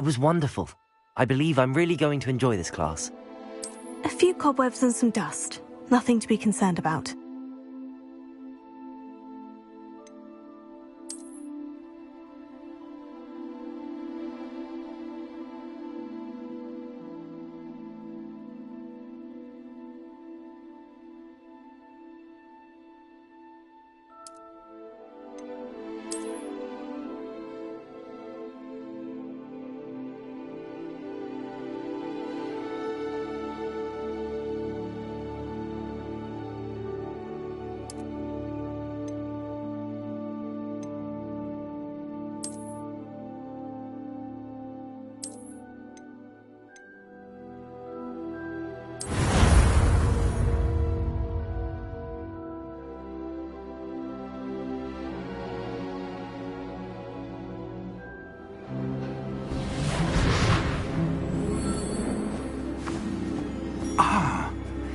It was wonderful. I believe I'm really going to enjoy this class. A few cobwebs and some dust. Nothing to be concerned about.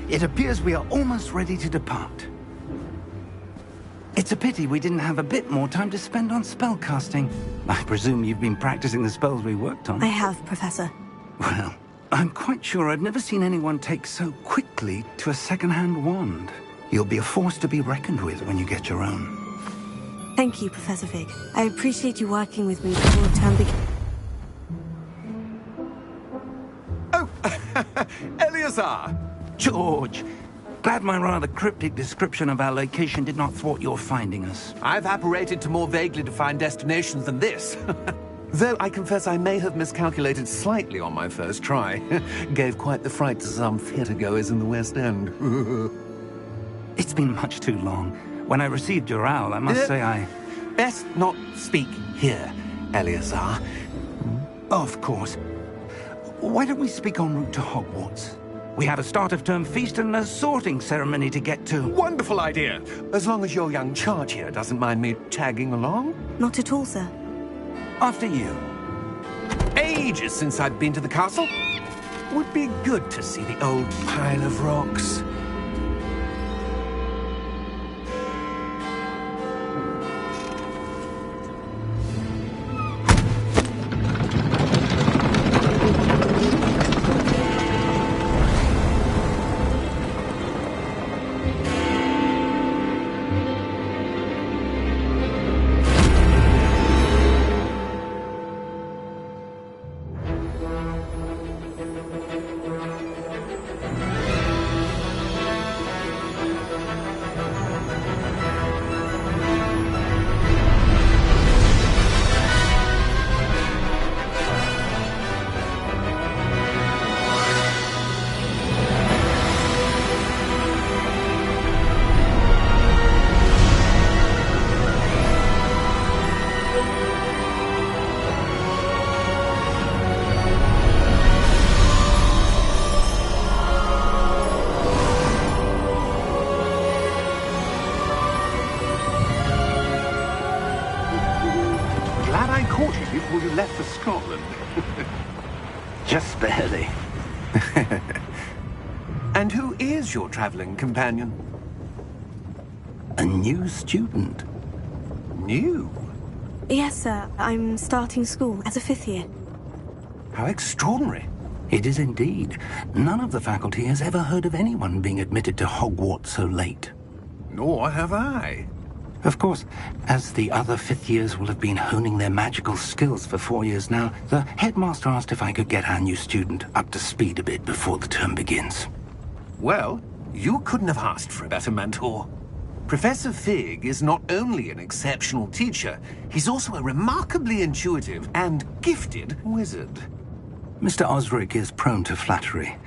It appears we are almost ready to depart. It's a pity we didn't have a bit more time to spend on spellcasting. I presume you've been practicing the spells we worked on. I have, Professor. Well, I'm quite sure I've never seen anyone take so quickly to a second-hand wand. You'll be a force to be reckoned with when you get your own. Thank you, Professor Fig. I appreciate you working with me before the term begins. Oh, Eleazar! George, glad my rather cryptic description of our location did not thwart your finding us. I've apparated to more vaguely defined destinations than this. Though I confess I may have miscalculated slightly on my first try. Gave quite the fright to some theatre-goers in the West End. It's been much too long. When I received your owl, I must say I... Best not speak here, Eleazar. Of course. Why don't we speak en route to Hogwarts? We have a start-of-term feast and a sorting ceremony to get to. Wonderful idea! As long as your young charge here doesn't mind me tagging along. Not at all, sir. After you. Ages since I'd been to the castle. Would be good to see the old pile of rocks. Before you left for Scotland. Just barely. And who is your traveling companion? A new student. New? Yes, sir. I'm starting school as a 5th year. How extraordinary. It is indeed. None of the faculty has ever heard of anyone being admitted to Hogwarts so late. Nor have I. Of course, as the other 5th years will have been honing their magical skills for 4 years now, the headmaster asked if I could get our new student up to speed a bit before the term begins. Well, you couldn't have asked for a better mentor. Professor Fig is not only an exceptional teacher, he's also a remarkably intuitive and gifted wizard. Mr. Osric is prone to flattery.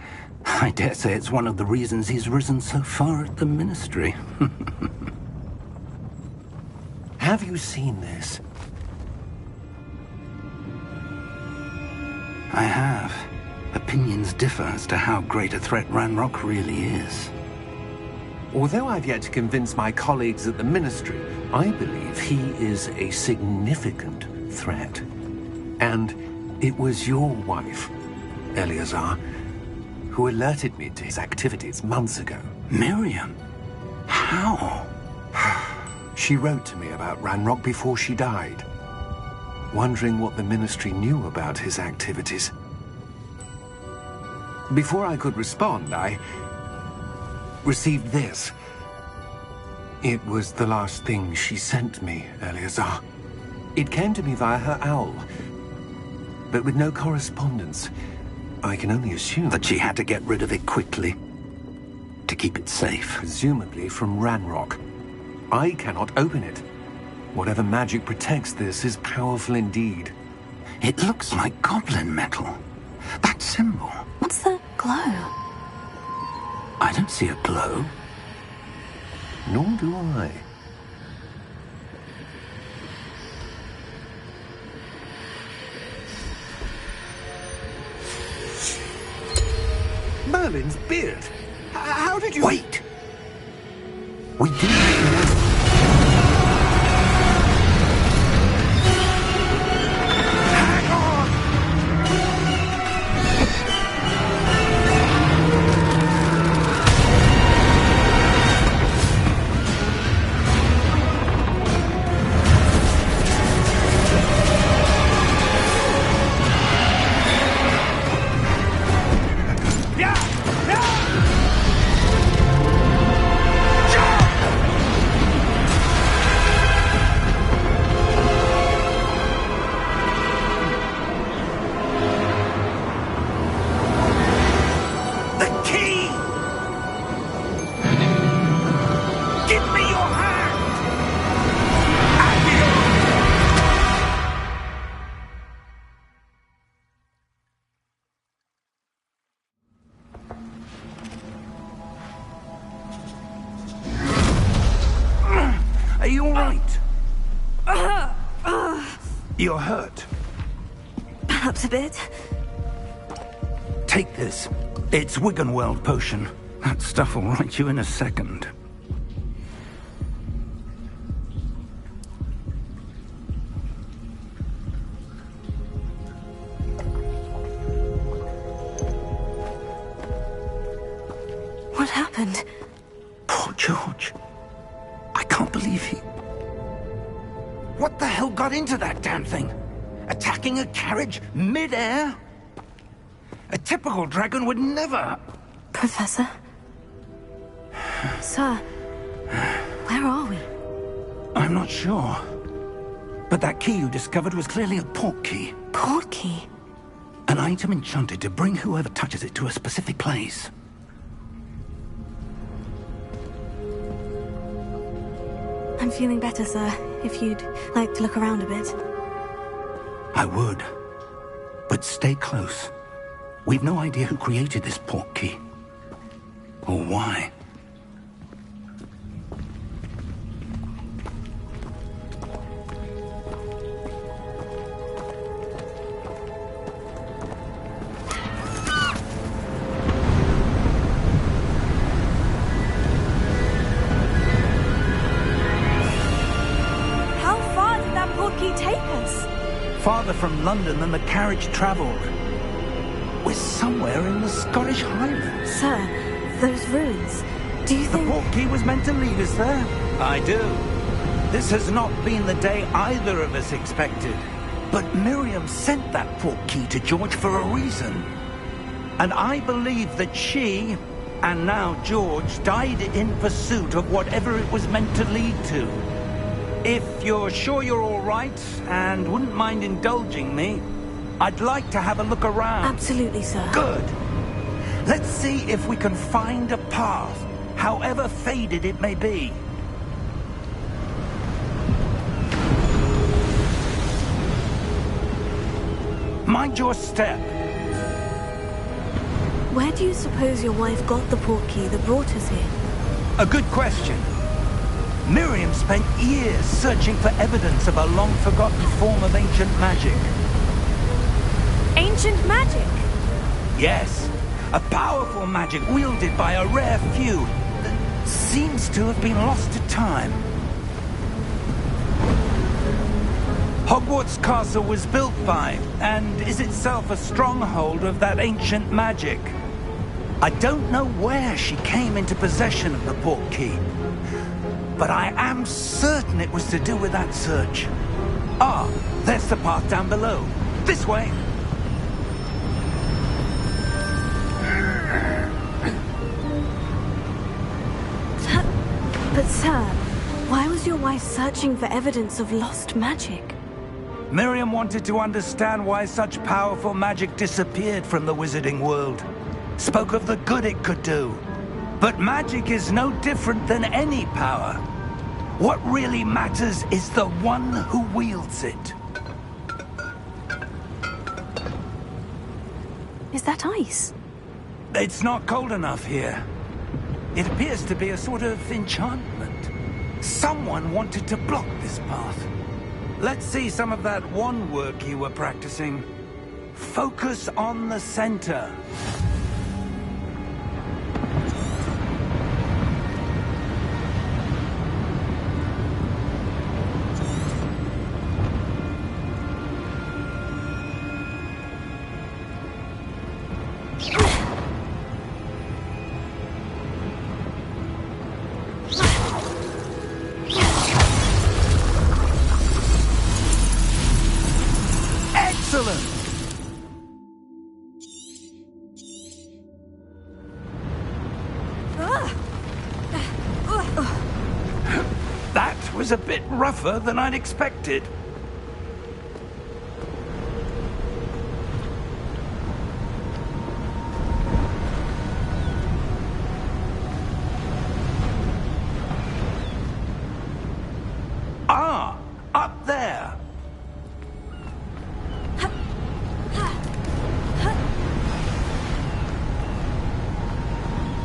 I dare say it's one of the reasons he's risen so far at the Ministry. Have you seen this? I have. Opinions differ as to how great a threat Ranrock really is. Although I've yet to convince my colleagues at the Ministry, I believe he is a significant threat. And it was your wife, Eleazar, who alerted me to his activities months ago. Miriam? How? She wrote to me about Ranrock before she died. wondering what the Ministry knew about his activities. Before I could respond, I received this. It was the last thing she sent me, Eleazar. It came to me via her owl, but with no correspondence. I can only assume That she had to get rid of it quickly to keep it safe. presumably from Ranrock. I cannot open it. Whatever magic protects this is powerful indeed. It looks like goblin metal. That symbol. What's that glow? I don't see a glow. Nor do I. Merlin's beard. How did you... Wait! We didn't know. Hang on! Are you all right? You're hurt. Perhaps a bit. Take this. It's Wiggenweld potion. That stuff will right you in a second. What happened? Poor George. I can't believe he... What the hell got into that damn thing? Attacking a carriage mid-air? A typical dragon would never... Professor? Sir, where are we? I'm not sure. But that key you discovered was clearly a port key. Port key? An item enchanted to bring whoever touches it to a specific place. I'm feeling better, sir. If you'd like to look around a bit. I would. But stay close. We've no idea who created this port key. Or why. How far did that port key take us? Farther from London than the carriage travelled. We're somewhere in the Scottish Highlands. Sir, those ruins. Do you The think... port key was meant to lead us there? I do. This has not been the day either of us expected. But Miriam sent that port key to George for a reason. And I believe that she, and now George, died in pursuit of whatever it was meant to lead to. If you're sure you're all right, and wouldn't mind indulging me, I'd like to have a look around. Absolutely, sir. Good. Let's see if we can find a path, however faded it may be. Mind your step. Where do you suppose your wife got the port key that brought us here? A good question. Miriam spent years searching for evidence of a long-forgotten form of ancient magic. Ancient magic? Yes, a powerful magic wielded by a rare few that seems to have been lost to time. Hogwarts Castle was built by, and is itself a stronghold of that ancient magic. I don't know where she came into possession of the port key, but I am certain it was to do with that search. Ah, there's the path down below. This way. But sir, why was your wife searching for evidence of lost magic? Miriam wanted to understand why such powerful magic disappeared from the wizarding world. Spoke of the good it could do. But magic is no different than any power. What really matters is the one who wields it. Is that ice? It's not cold enough here. It appears to be a sort of enchantment. Someone wanted to block this path. Let's see some of that wand work you were practicing. Focus on the center. That was a bit rougher than I'd expected. Ah, up there.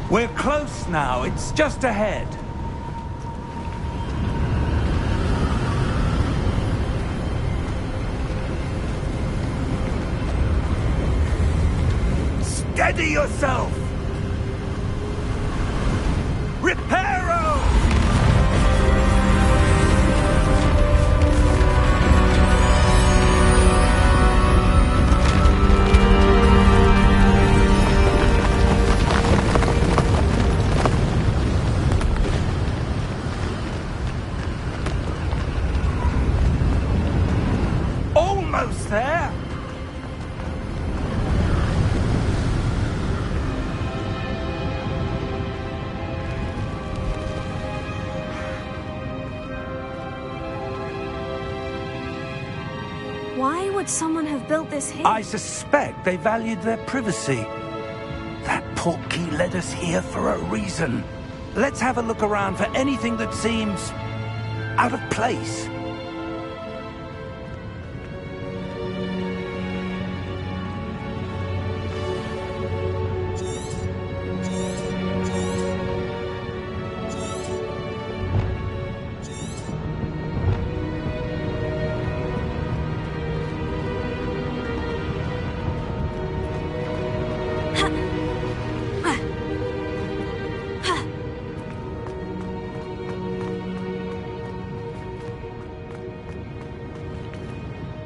We're close now. It's just ahead. Steady yourself! Reparo! Almost there! Why would someone have built this here? I suspect they valued their privacy. That portkey led us here for a reason. Let's have a look around for anything that seems out of place.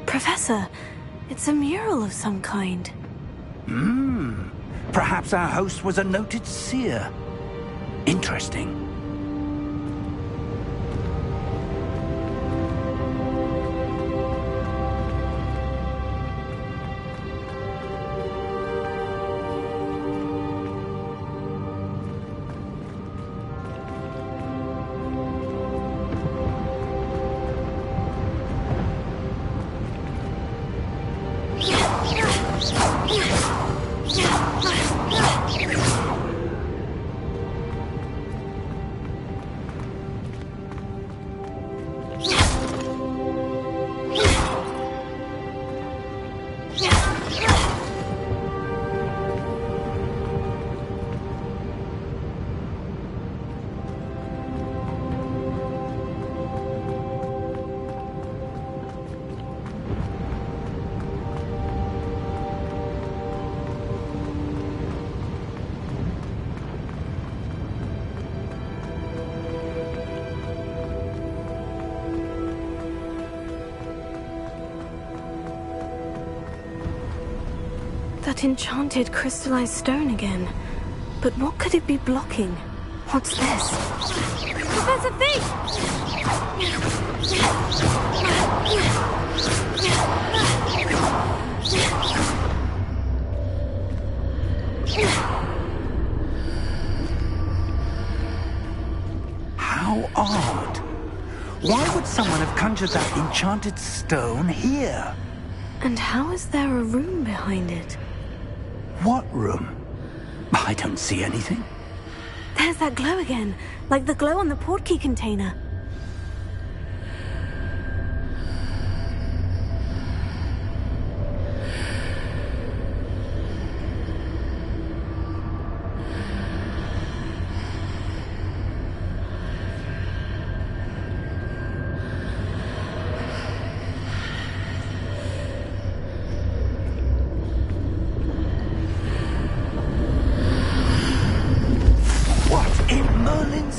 Professor, it's a mural of some kind. Perhaps our host was a noted seer. Interesting. That enchanted crystallized stone again. But what could it be blocking? What's this? Professor Fig! How odd. Why would someone have conjured that enchanted stone here? And how is there a room behind it? What room? I don't see anything. There's that glow again, like the glow on the portkey container.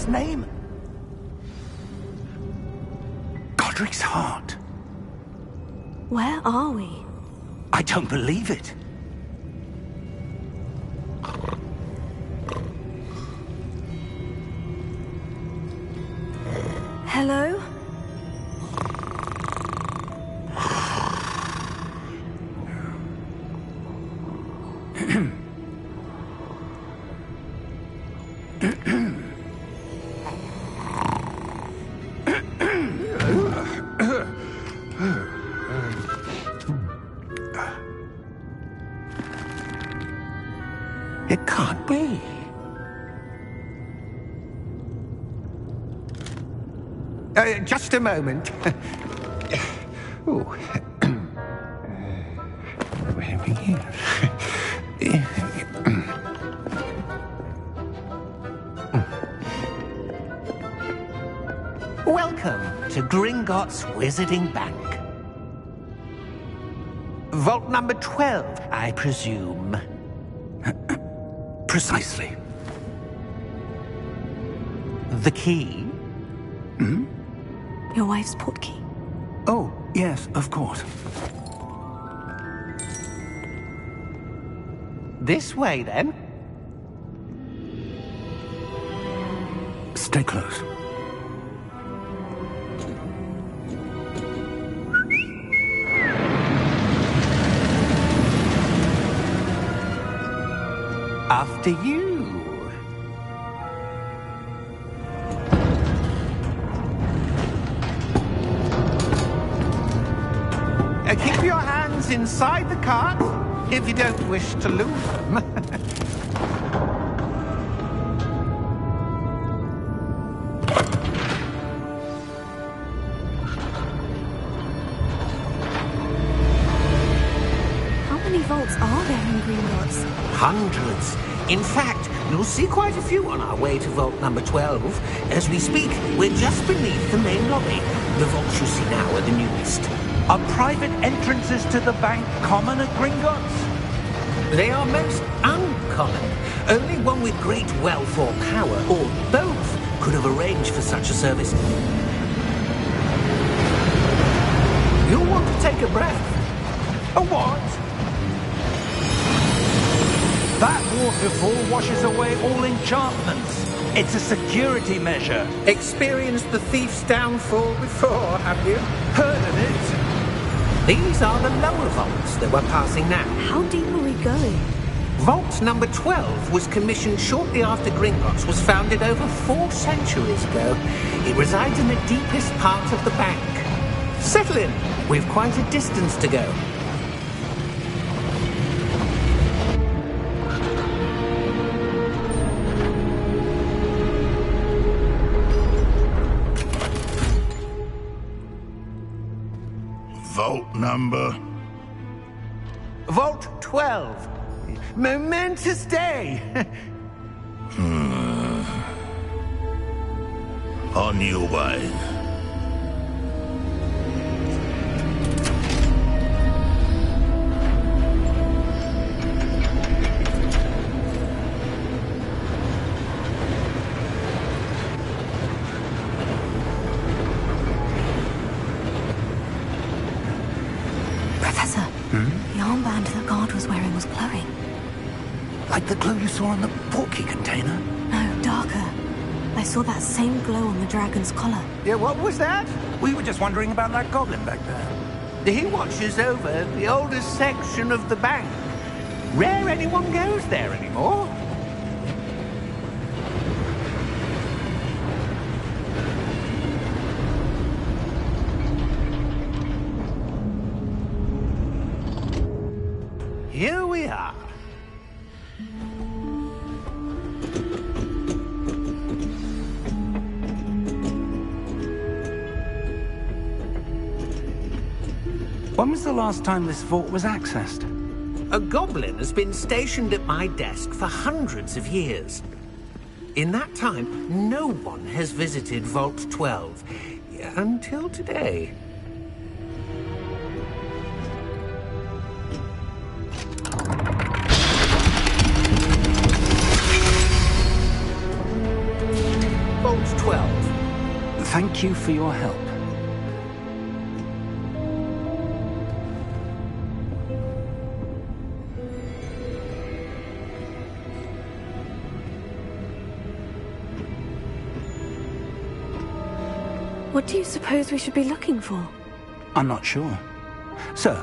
Name? Godric's heart. Where are we? I don't believe it. Hello? It can't be. Just a moment. Oh. Where are we here? Welcome to Gringotts Wizarding Bank. Vault number 12, I presume. Precisely. The key? Hmm? Your wife's portkey. Oh, yes, of course. This way, then. Stay close. After you. Keep your hands inside the cart if you don't wish to lose them. How many vaults are there in Gringotts? Hundreds. In fact, you'll see quite a few on our way to vault number 12. As we speak, we're just beneath the main lobby. The vaults you see now are the newest. Are private entrances to the bank common at Gringotts? They are most uncommon. Only one with great wealth or power, or both, could have arranged for such a service. You'll want to take a breath. A what? That waterfall washes away all enchantments. It's a security measure. Experienced the thief's downfall before, have you? Heard of it? These are the lower vaults that we're passing now. How deep are we going? Vault number 12 was commissioned shortly after Gringotts was founded over 4 centuries ago. It resides in the deepest part of the bank. Settle in. We've quite a distance to go. Vault number? Vault 12. Momentous day. On your way. Professor, the armband that guard was wearing was glowing. Like the glow you saw on the portkey container? No, darker. I saw that same glow on the dragon's collar. Yeah, what was that? We were just wondering about that goblin back there. He watches over the oldest section of the bank. Rare anyone goes there anymore. Here we are. When was the last time this vault was accessed? A goblin has been stationed at my desk for hundreds of years. In that time, no one has visited Vault 12 until today. Vault 12. Thank you for your help. What do you suppose we should be looking for? I'm not sure. Sir,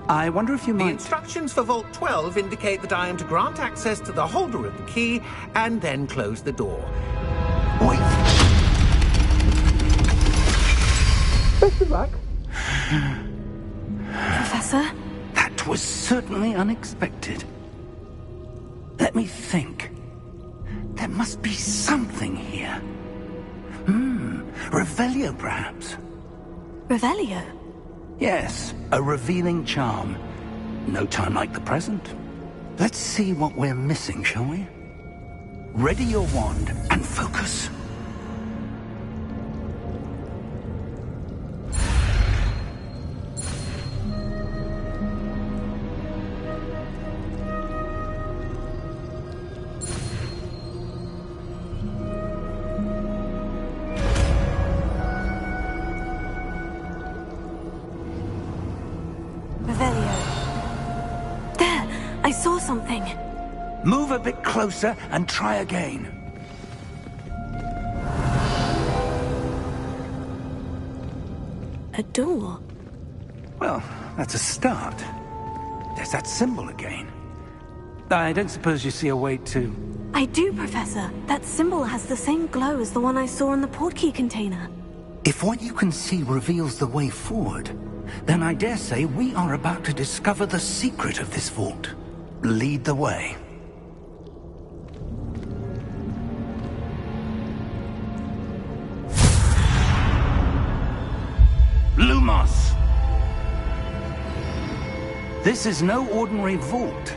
I wonder if you The might... instructions for Vault 12 indicate that I am to grant access to the holder of the key and then close the door. Wait. Best of luck. Professor? That was certainly unexpected. Let me think. There must be something here. Revelio, perhaps? Revelio? Yes, a revealing charm. No time like the present. Let's see what we're missing, shall we? Ready your wand and focus. Revelio. There! I saw something. Move a bit closer and try again. A door. Well, that's a start. There's that symbol again. I don't suppose you see a way to... I do, Professor. That symbol has the same glow as the one I saw in the portkey container. If what you can see reveals the way forward, then I dare say we are about to discover the secret of this vault. Lead the way. Lumos! This is no ordinary vault.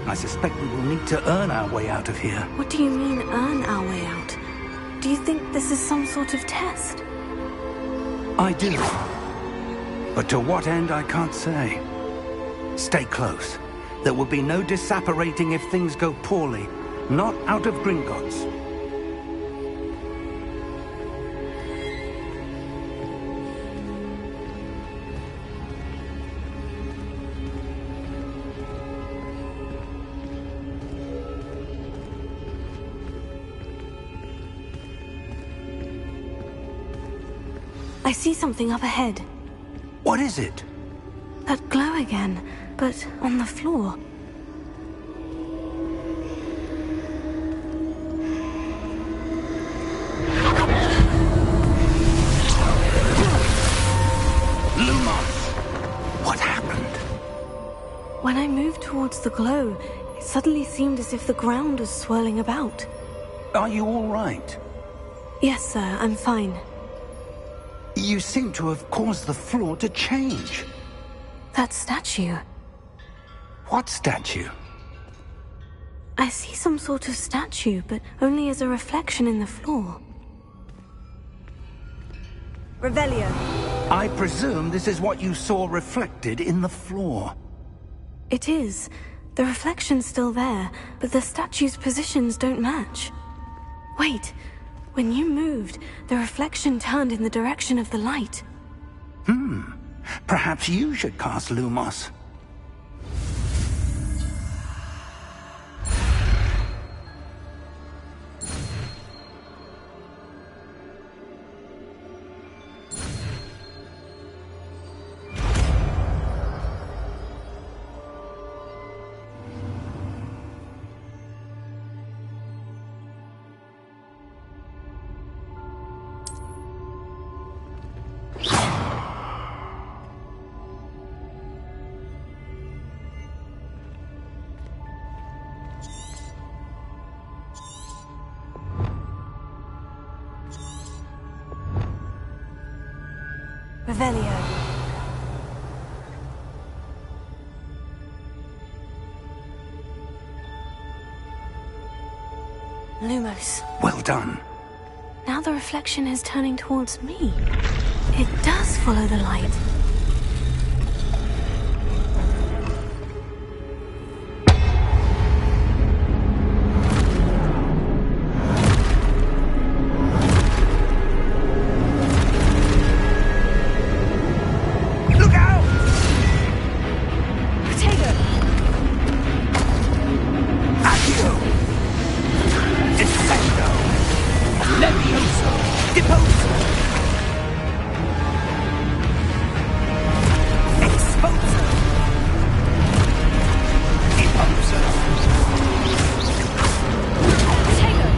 I suspect we will need to earn our way out of here. What do you mean, earn our way out? Do you think this is some sort of test? I do. But to what end, I can't say. Stay close. There will be no disapparating if things go poorly. Not out of Gringotts. I see something up ahead. What is it? That glow again, but on the floor. Lumos! What happened? When I moved towards the glow, it suddenly seemed as if the ground was swirling about. Are you all right? Yes, sir, I'm fine. You seem to have caused the floor to change. That statue. What statue? I see some sort of statue, but only as a reflection in the floor. Revelio. I presume this is what you saw reflected in the floor. It is. The reflection's still there, but the statue's positions don't match. Wait. When you moved, the reflection turned in the direction of the light. Perhaps you should cast Lumos. Revelio. Lumos. Well done. Now the reflection is turning towards me. It does follow the light. Look out! Potato! Accio! Defendo! Levioso! Deposo! Exposo! Deposo! Potato!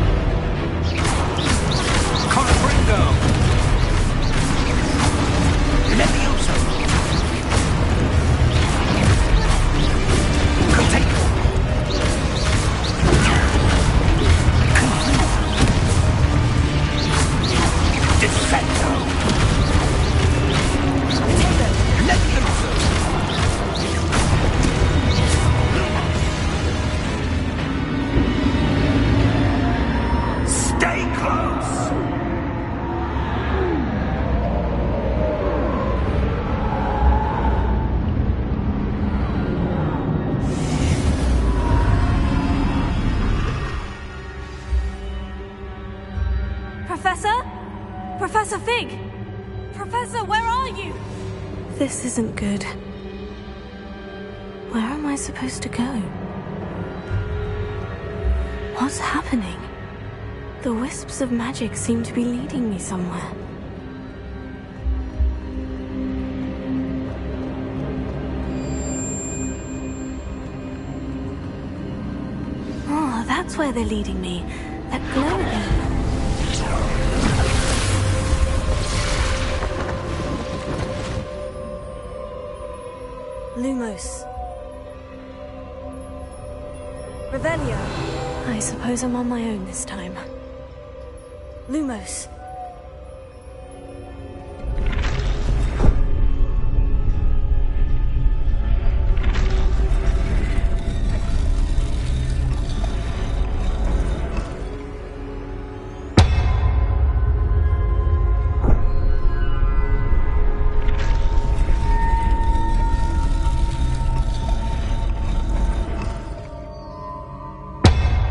Colabringo! Levioso! Coteco! Defendo! Potato! Levioso! Stay close! Professor? Professor Fig! Professor, where are you? This isn't good. Where am I supposed to go? What's happening? The wisps of magic seem to be leading me somewhere. Oh, that's where they're leading me. That glow again. Lumos. Revelio. I suppose I'm on my own this time. Lumos.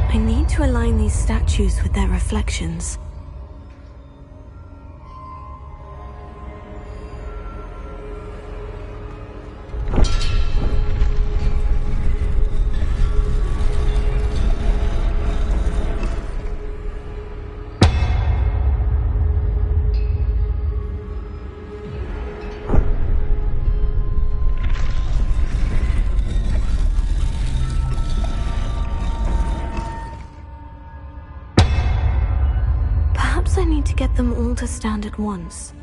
I need to align these statues with their reflections. Perhaps I need to get them all to stand at once.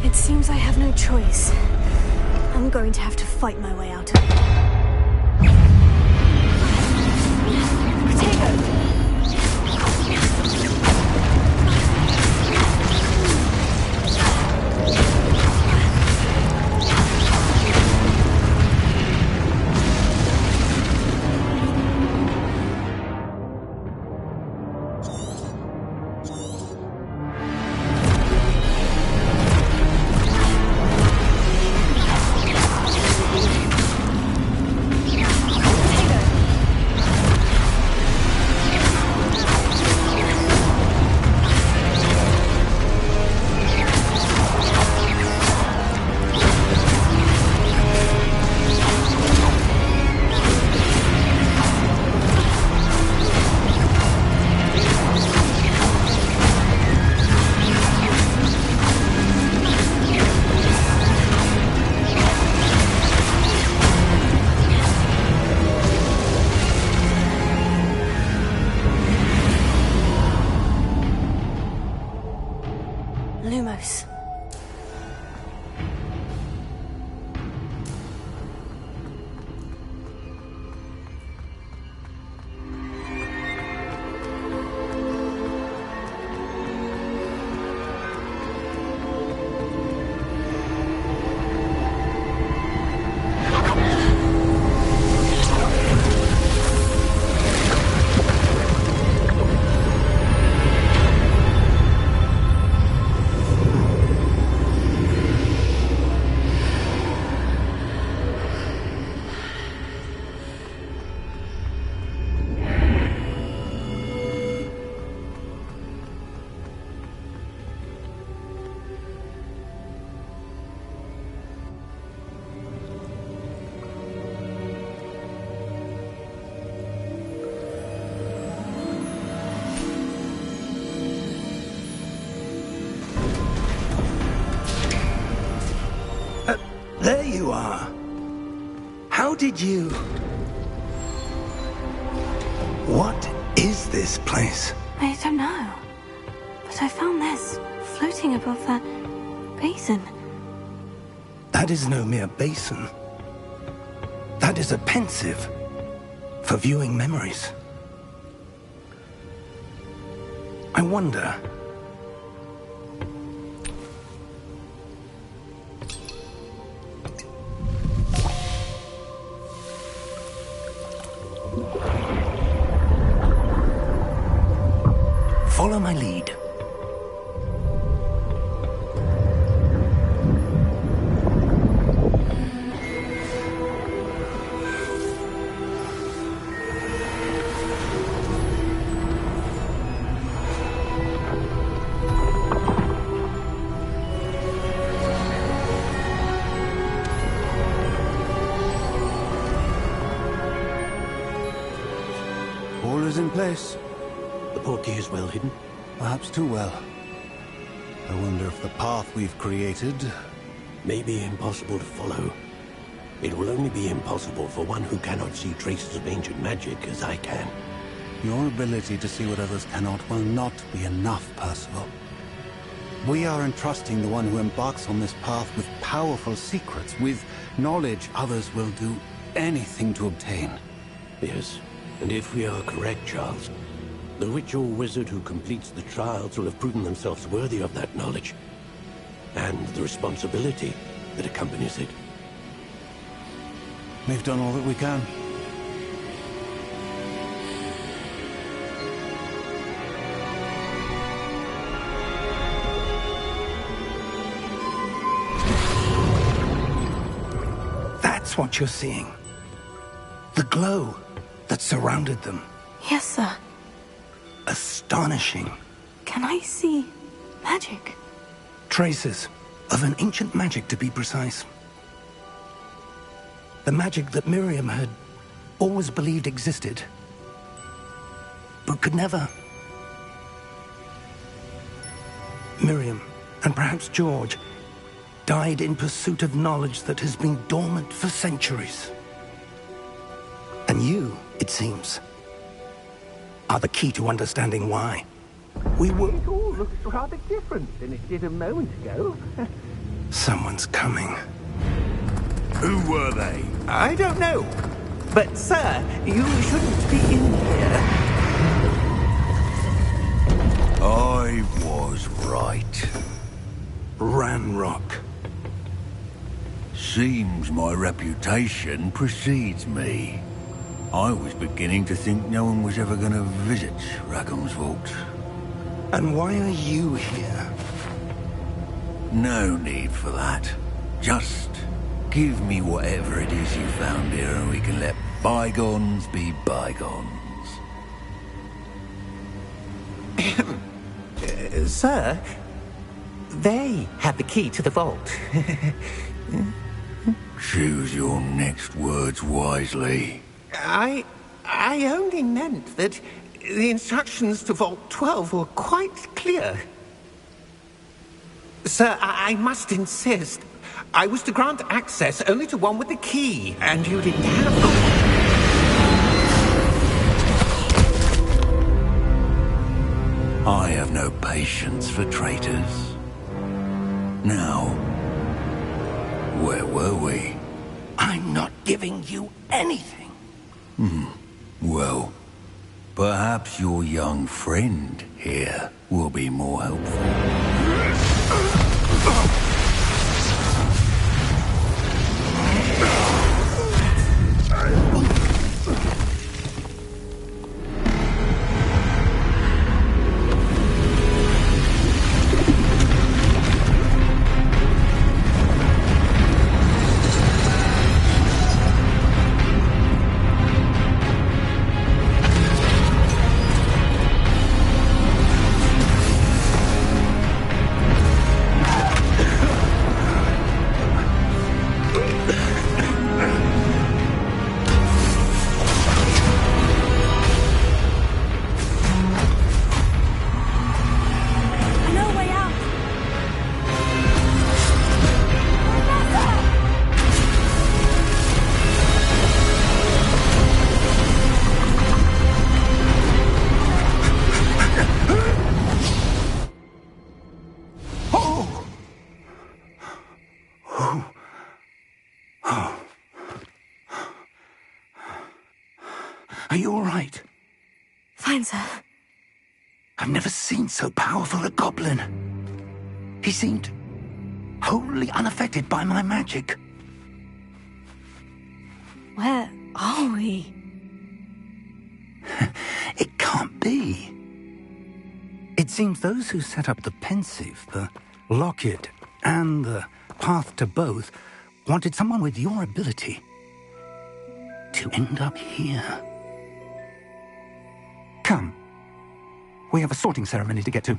It seems I have no choice. I'm going to have to fight my way out of it. Potato! close. There you are. How did you... What is this place? I don't know. But I found this floating above that basin. That is no mere basin. That is a pensive for viewing memories. I wonder... Follow my lead. All is in place. The portkey is well hidden. Perhaps too well. I wonder if the path we've created... May be impossible to follow. It will only be impossible for one who cannot see traces of ancient magic as I can. Your ability to see what others cannot will not be enough, Percival. We are entrusting the one who embarks on this path with powerful secrets, with knowledge others will do anything to obtain. Yes, and if we are correct, Charles, the witch or wizard who completes the trials will have proven themselves worthy of that knowledge, and the responsibility that accompanies it. We've done all that we can. That's what you're seeing. The glow that surrounded them. Yes, sir. Astonishing. Can I see magic? Traces of an ancient magic, to be precise. The magic that Miriam had always believed existed, but could never. Miriam, and perhaps George, died in pursuit of knowledge that has been dormant for centuries. And you, it seems, are the key to understanding why. It all looks rather different than it did a moment ago. Someone's coming. Who were they? I don't know. But, sir, you shouldn't be in here. I was right. Ranrock. Seems my reputation precedes me. I was beginning to think no one was ever going to visit Rackham's vault. And why are you here? No need for that. Just give me whatever it is you found here and we can let bygones be bygones. Sir, they have the key to the vault. Choose your next words wisely. I only meant that the instructions to Vault 12 were quite clear. Sir, I must insist. I was to grant access only to one with the key, and you didn't have one. I have no patience for traitors. Now, where were we? I'm not giving you anything. Well, perhaps your young friend here will be more helpful. Are you all right? Fine, sir. I've never seen so powerful a goblin. He seemed wholly unaffected by my magic. Where are we? It can't be. It seems those who set up the pensive, the locket, and the path to both wanted someone with your ability to end up here. Come. We have a sorting ceremony to get to.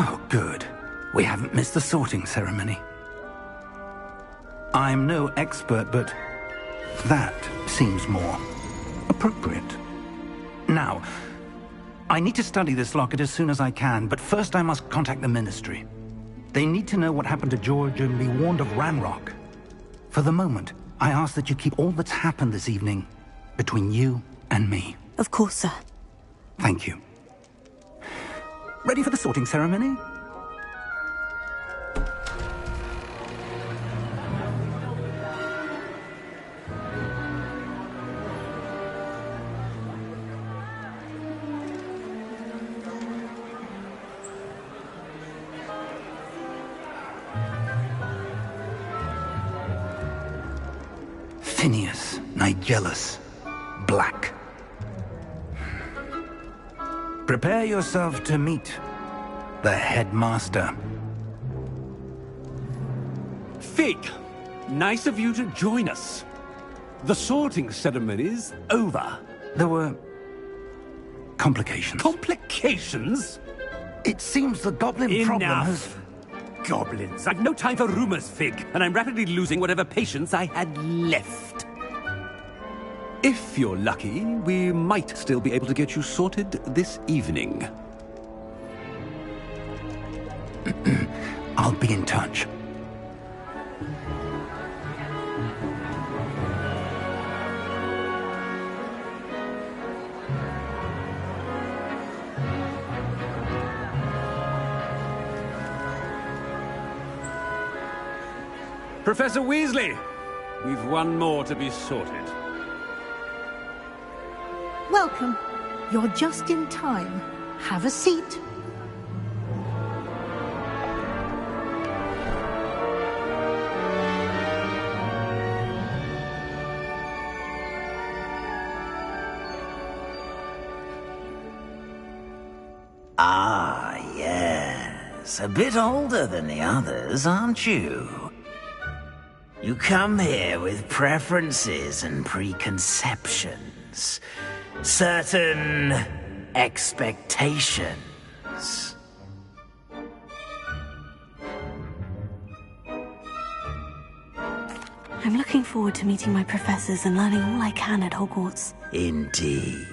Oh, good. We haven't missed the sorting ceremony. I'm no expert, but that seems more appropriate. Now, I need to study this locket as soon as I can, but first I must contact the Ministry. They need to know what happened to George and be warned of Ranrock. For the moment, I ask that you keep all that's happened this evening between you and me. Of course, sir. Thank you. Ready for the sorting ceremony? Phineas, Nigellus, Black. Prepare yourself to meet the headmaster. Fig, nice of you to join us. The sorting ceremony's over. There were complications. Complications? It seems the goblin problem has... Enough! Goblins. I've no time for rumors, Fig, and I'm rapidly losing whatever patience I had left. If you're lucky, we might still be able to get you sorted this evening. I'll be in touch. Professor Weasley, we've one more to be sorted. Welcome. You're just in time. Have a seat. Ah, yes. A bit older than the others, aren't you? You come here with preferences and preconceptions. Certain expectations. I'm looking forward to meeting my professors and learning all I can at Hogwarts. Indeed.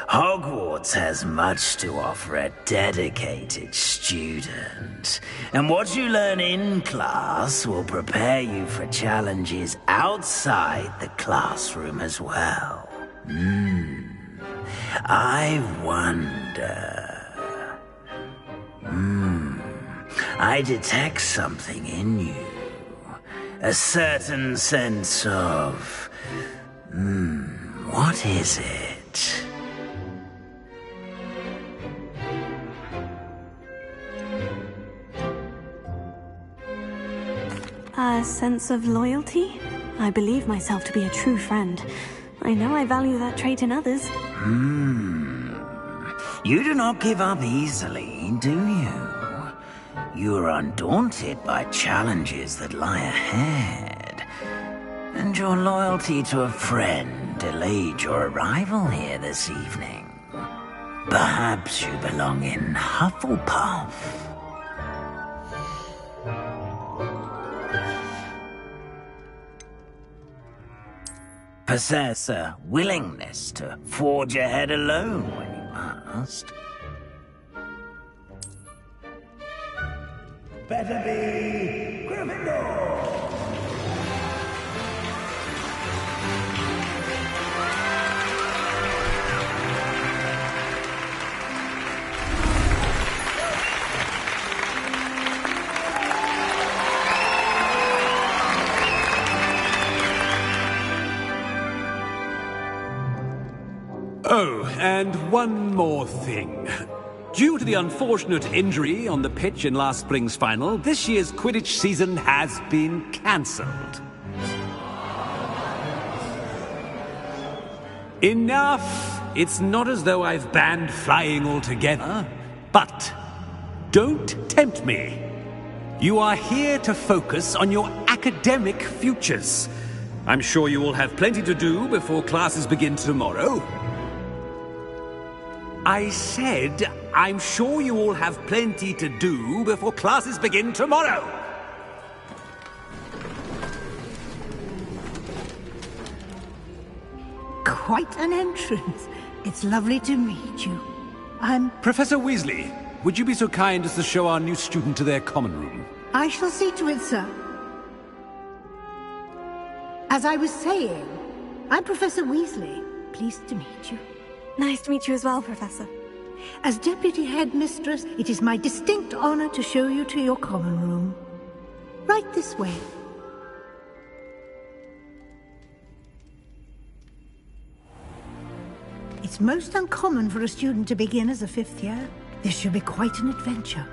Hogwarts has much to offer a dedicated student. And what you learn in class will prepare you for challenges outside the classroom as well. I wonder... I detect something in you. A certain sense of... what is it? A sense of loyalty? I believe myself to be a true friend. I know I value that trait in others. You do not give up easily, do you? You are undaunted by challenges that lie ahead. And your loyalty to a friend delayed your arrival here this evening. Perhaps you belong in Hufflepuff. Possess a willingness to forge ahead alone when you must. Better be Gryffindor! Oh, and one more thing. Due to the unfortunate injury on the pitch in last spring's final, this year's Quidditch season has been cancelled. Enough! It's not as though I've banned flying altogether, but don't tempt me. You are here to focus on your academic futures. I'm sure you will have plenty to do before classes begin tomorrow. I said, I'm sure you all have plenty to do before classes begin tomorrow. Quite an entrance. It's lovely to meet you. I'm... Professor Weasley, would you be so kind as to show our new student to their common room? I shall see to it, sir. As I was saying, I'm Professor Weasley. Pleased to meet you. Nice to meet you as well, Professor. As Deputy Headmistress, it is my distinct honor to show you to your common room. Right this way. It's most uncommon for a student to begin as a fifth year. This should be quite an adventure.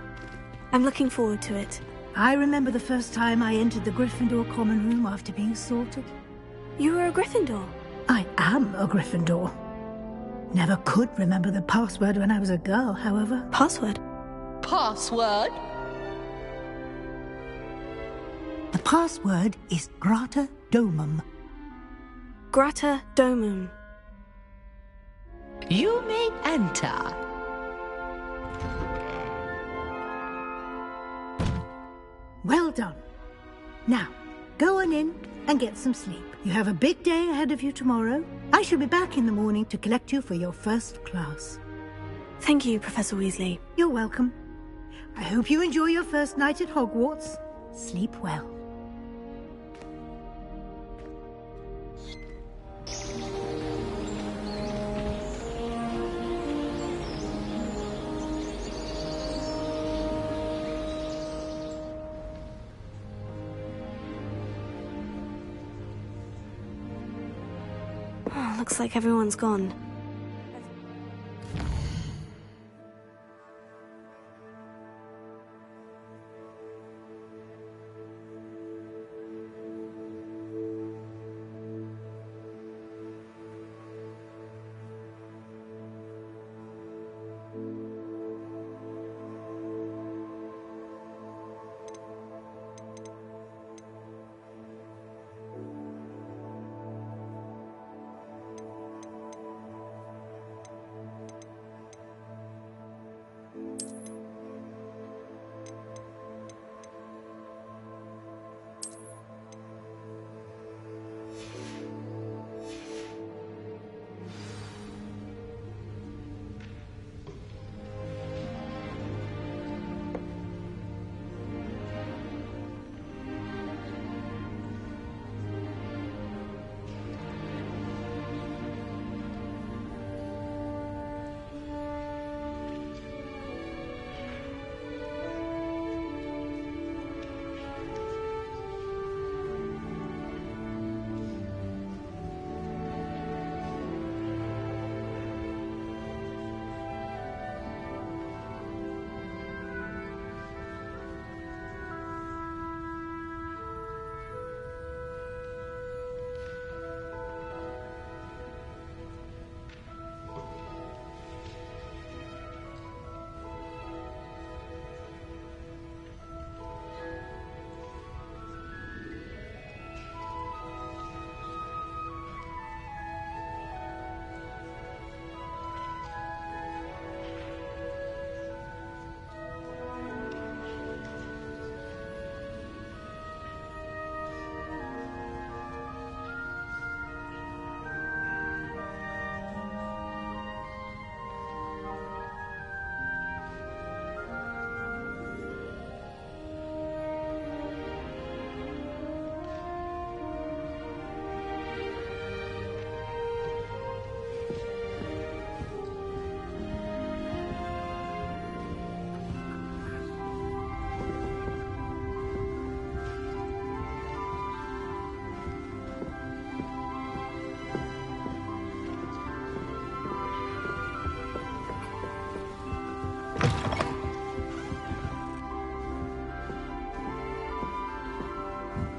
I'm looking forward to it. I remember the first time I entered the Gryffindor common room after being sorted. You were a Gryffindor? I am a Gryffindor. Never could remember the password when I was a girl, however. Password? Password? The password is Grata Domum. Grata Domum. You may enter. Well done. Now, go on in and get some sleep. You have a big day ahead of you tomorrow. I shall be back in the morning to collect you for your first class. Thank you, Professor Weasley. You're welcome. I hope you enjoy your first night at Hogwarts. Sleep well. Oh, looks like everyone's gone.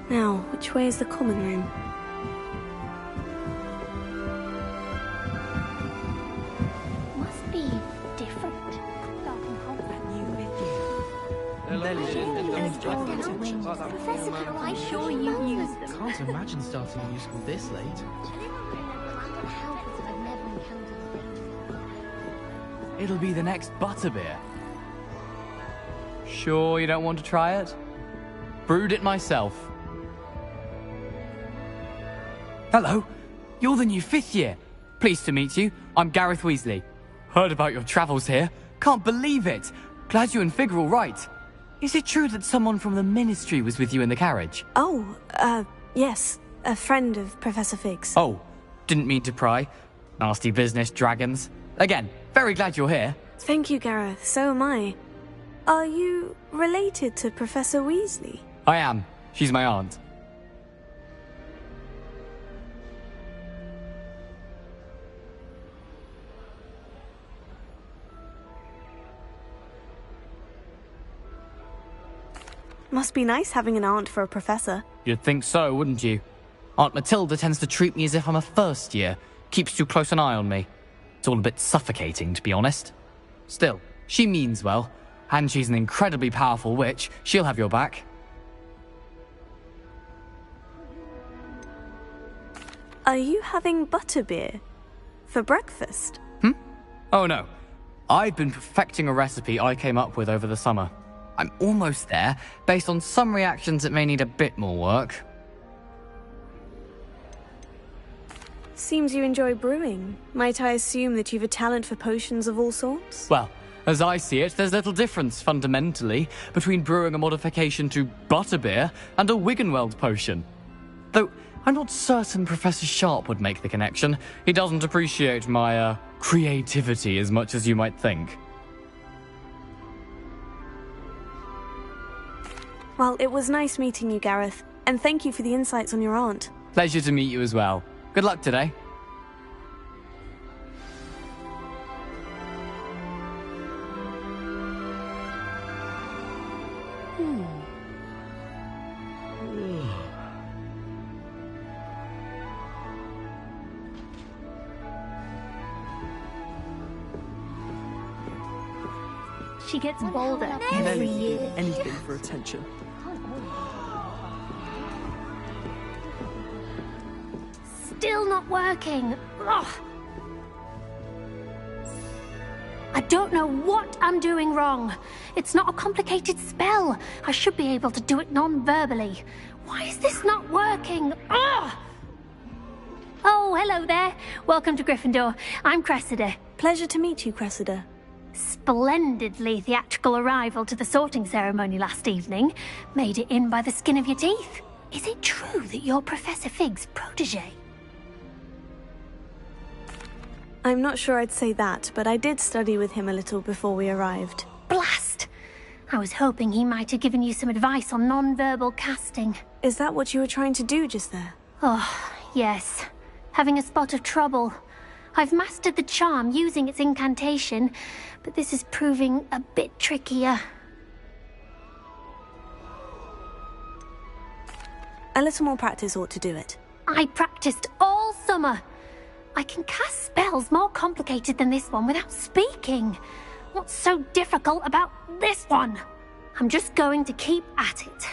Now, which way is the common room? Must be different. Professor, can I show you use them? Can't imagine starting a new school this late. It'll be the next butterbeer. Sure you don't want to try it? Brewed it myself. Hello, you're the new 5th year. Pleased to meet you. I'm Gareth Weasley. Heard about your travels here. Can't believe it. Glad you and Fig are all right. Is it true that someone from the Ministry was with you in the carriage? Oh, yes. A friend of Professor Fig's. Oh, didn't mean to pry. Nasty business, dragons. Again, very glad you're here. Thank you, Gareth. So am I. Are you related to Professor Weasley? I am. She's my aunt. Must be nice having an aunt for a professor. You'd think so, wouldn't you? Aunt Matilda tends to treat me as if I'm a first year. Keeps too close an eye on me. It's all a bit suffocating, to be honest. Still, she means well. And she's an incredibly powerful witch. She'll have your back. Are you having butterbeer? For breakfast? Oh no. I've been perfecting a recipe I came up with over the summer. I'm almost there. Based on some reactions, it may need a bit more work. Seems you enjoy brewing. Might I assume that you've a talent for potions of all sorts? Well, as I see it, there's little difference, fundamentally, between brewing a modification to butterbeer and a Wiggenweld potion. Though, I'm not certain Professor Sharp would make the connection. He doesn't appreciate my, creativity as much as you might think. Well, it was nice meeting you, Gareth. And thank you for the insights on your aunt. Pleasure to meet you as well. Good luck today. She gets bolder every year. Anything for attention. Still not working. Ugh. I don't know what I'm doing wrong. It's not a complicated spell. I should be able to do it non-verbally. Why is this not working? Ugh. Oh, hello there. Welcome to Gryffindor. I'm Cressida. Pleasure to meet you, Cressida. Splendidly theatrical arrival to the sorting ceremony last evening. Made it in by the skin of your teeth. Is it true that you're Professor Fig's protege? I'm not sure I'd say that, but I did study with him a little before we arrived. Blast! I was hoping he might have given you some advice on non-verbal casting. Is that what you were trying to do just there? Oh, yes. Having a spot of trouble. I've mastered the charm using its incantation, but this is proving a bit trickier. A little more practice ought to do it. I practiced all summer. I can cast spells more complicated than this one without speaking. What's so difficult about this one? I'm just going to keep at it.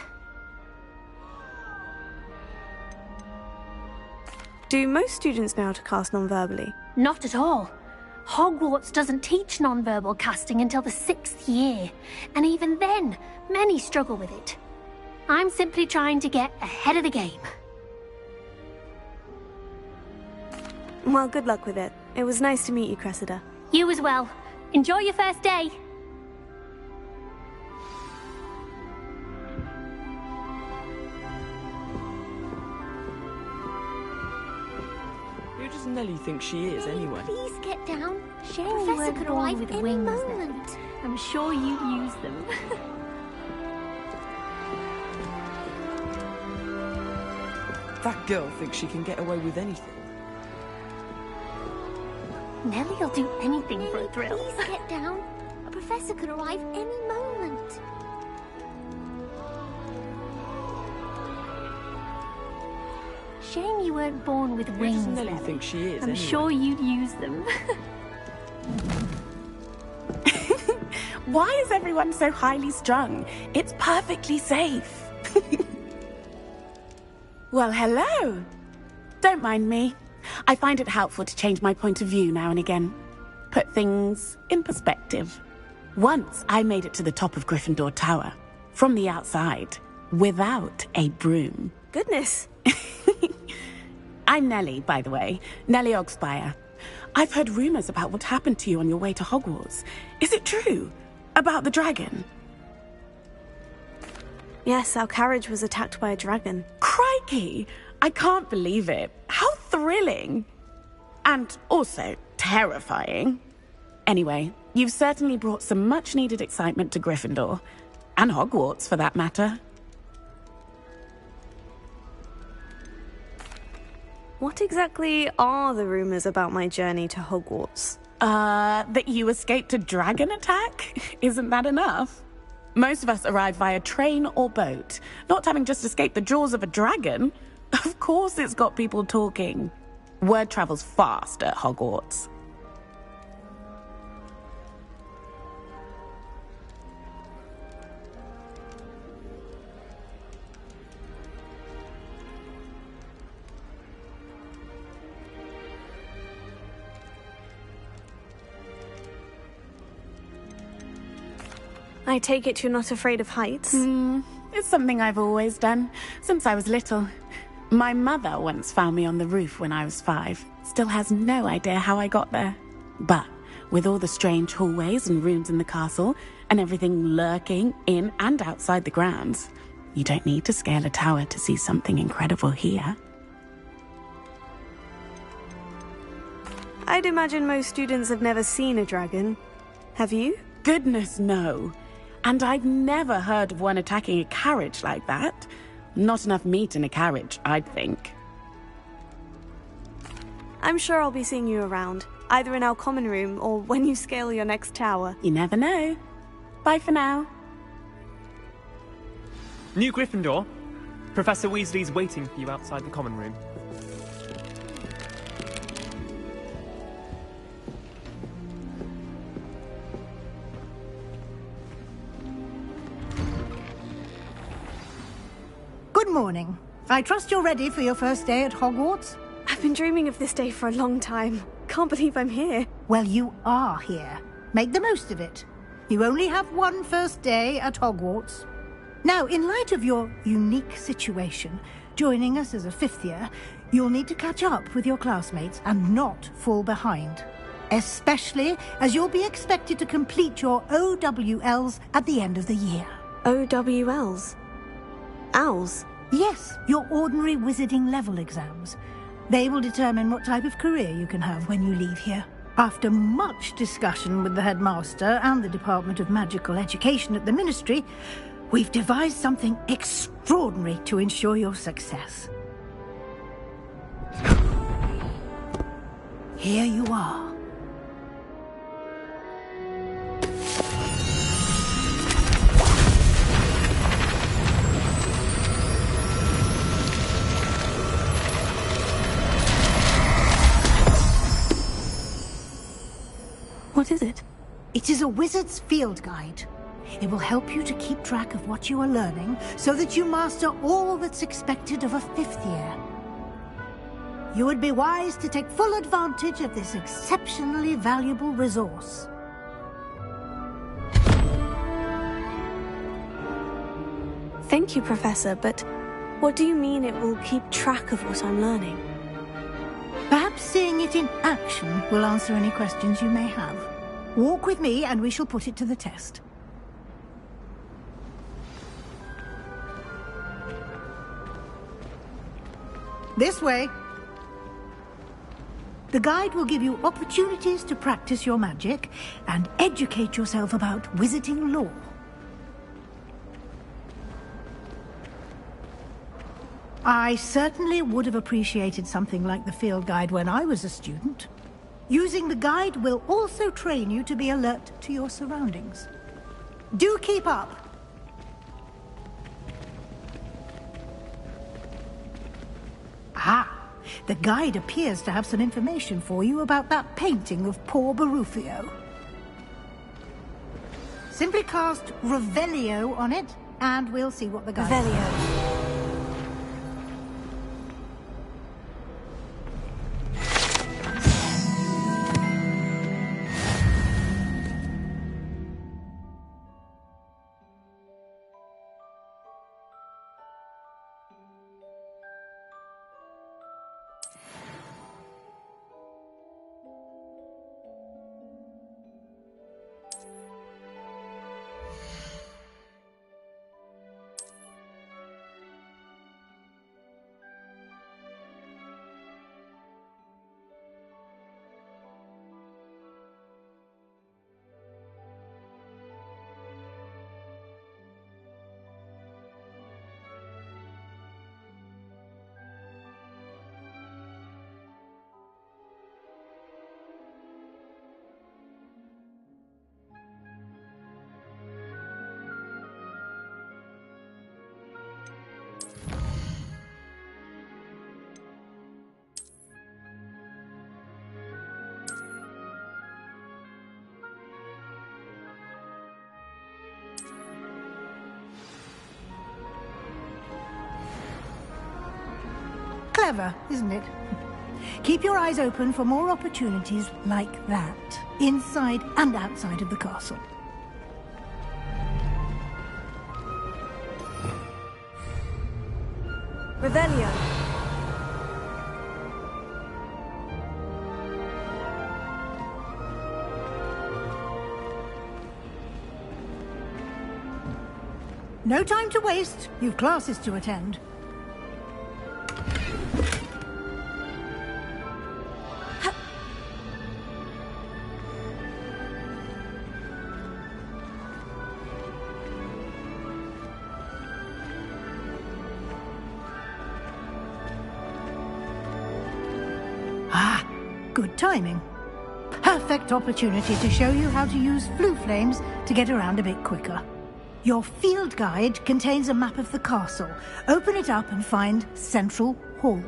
Do most students know how to cast non-verbally? Not at all. Hogwarts doesn't teach non-verbal casting until the 6th year, and even then, many struggle with it. I'm simply trying to get ahead of the game. Well, good luck with it. It was nice to meet you, Cressida. You as well. Enjoy your first day. Who does Nellie think she is, anyway? Please get down. Professor could arrive with wings moment. I'm sure you'd use them. That girl thinks she can get away with anything. Nellie'll do anything for a thrill. Please get down. A professor could arrive any moment. Shame you weren't born with wings. Who does Nellie think she is, I'm anyway? sure you'd use them. Why is everyone so highly strung? It's perfectly safe. Well, hello. Don't mind me. I find it helpful to change my point of view now and again. Put things in perspective. Once I made it to the top of Gryffindor Tower, from the outside, without a broom. Goodness. I'm Nellie, by the way. Nellie Ogspire. I've heard rumors about what happened to you on your way to Hogwarts. Is it true? About the dragon? Yes, our carriage was attacked by a dragon. Crikey! I can't believe it. How thrilling! And also terrifying. Anyway, you've certainly brought some much-needed excitement to Gryffindor. And Hogwarts, for that matter. What exactly are the rumors about my journey to Hogwarts? That you escaped a dragon attack? Isn't that enough? Most of us arrive via train or boat, not having just escaped the jaws of a dragon. Of course it's got people talking. Word travels fast at Hogwarts. I take it you're not afraid of heights? It's something I've always done, since I was little. My mother once found me on the roof when I was 5. Still has no idea how I got there. But with all the strange hallways and rooms in the castle, and everything lurking in and outside the grounds, you don't need to scale a tower to see something incredible here. I'd imagine most students have never seen a dragon. Have you? Goodness, no. And I've never heard of one attacking a carriage like that. Not enough meat in a carriage, I'd think. I'm sure I'll be seeing you around, either in our common room or when you scale your next tower. You never know. Bye for now. New Gryffindor. Professor Weasley's waiting for you outside the common room. Good morning. I trust you're ready for your first day at Hogwarts? I've been dreaming of this day for a long time. Can't believe I'm here. Well, you are here. Make the most of it. You only have one first day at Hogwarts. Now, in light of your unique situation, joining us as a 5th year, you'll need to catch up with your classmates and not fall behind. Especially as you'll be expected to complete your OWLs at the end of the year. OWLs? Owls? Yes, your ordinary wizarding level exams. They will determine what type of career you can have when you leave here. After much discussion with the headmaster and the Department of Magical Education at the Ministry, we've devised something extraordinary to ensure your success. Here you are. What is it? It is a wizard's field guide. It will help you to keep track of what you are learning so that you master all that's expected of a 5th year. You would be wise to take full advantage of this exceptionally valuable resource. Thank you, Professor, but what do you mean it will keep track of what I'm learning? Perhaps seeing it in action will answer any questions you may have. Walk with me and we shall put it to the test. This way. The guide will give you opportunities to practice your magic and educate yourself about wizarding lore. I certainly would have appreciated something like the field guide when I was a student. Using the guide will also train you to be alert to your surroundings. Do keep up! Ah, the guide appears to have some information for you about that painting of poor Barufio. Simply cast Revelio on it, and we'll see what the guide says. Revelio. Clever, isn't it? Keep your eyes open for more opportunities like that, inside and outside of the castle. Revelio. No time to waste. You've classes to attend. Ah, good timing. Perfect opportunity to show you how to use flue flames to get around a bit quicker. Your field guide contains a map of the castle. Open it up and find Central Hall.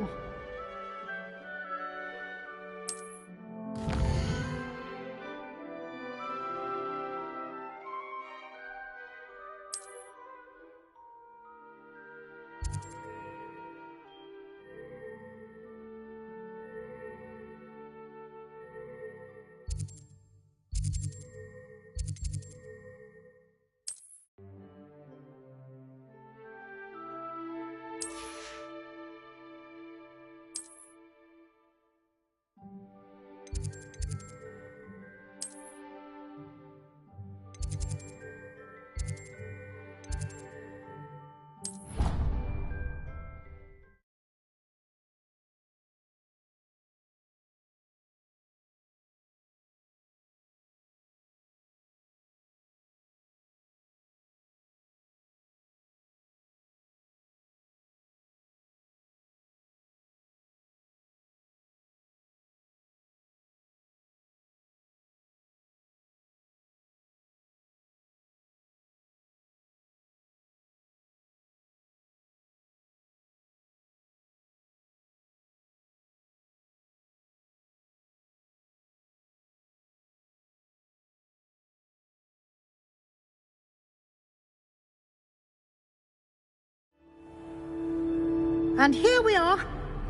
And here we are.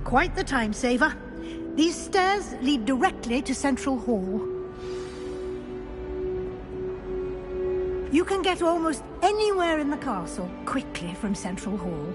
Quite the time saver. These stairs lead directly to Central Hall. You can get almost anywhere in the castle quickly from Central Hall.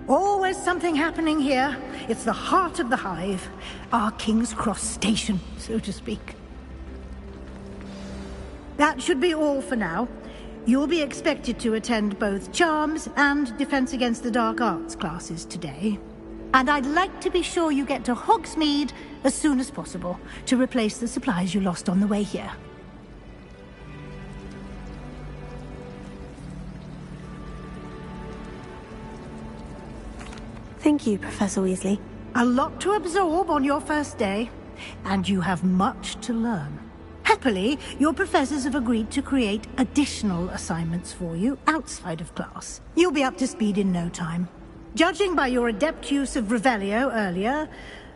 Always something happening here. It's the heart of the hive. Our King's Cross station, so to speak. That should be all for now. You'll be expected to attend both Charms and Defense Against the Dark Arts classes today. And I'd like to be sure you get to Hogsmeade as soon as possible to replace the supplies you lost on the way here. Thank you, Professor Weasley. A lot to absorb on your first day, and you have much to learn. Happily, your professors have agreed to create additional assignments for you outside of class. You'll be up to speed in no time. Judging by your adept use of Revelio earlier,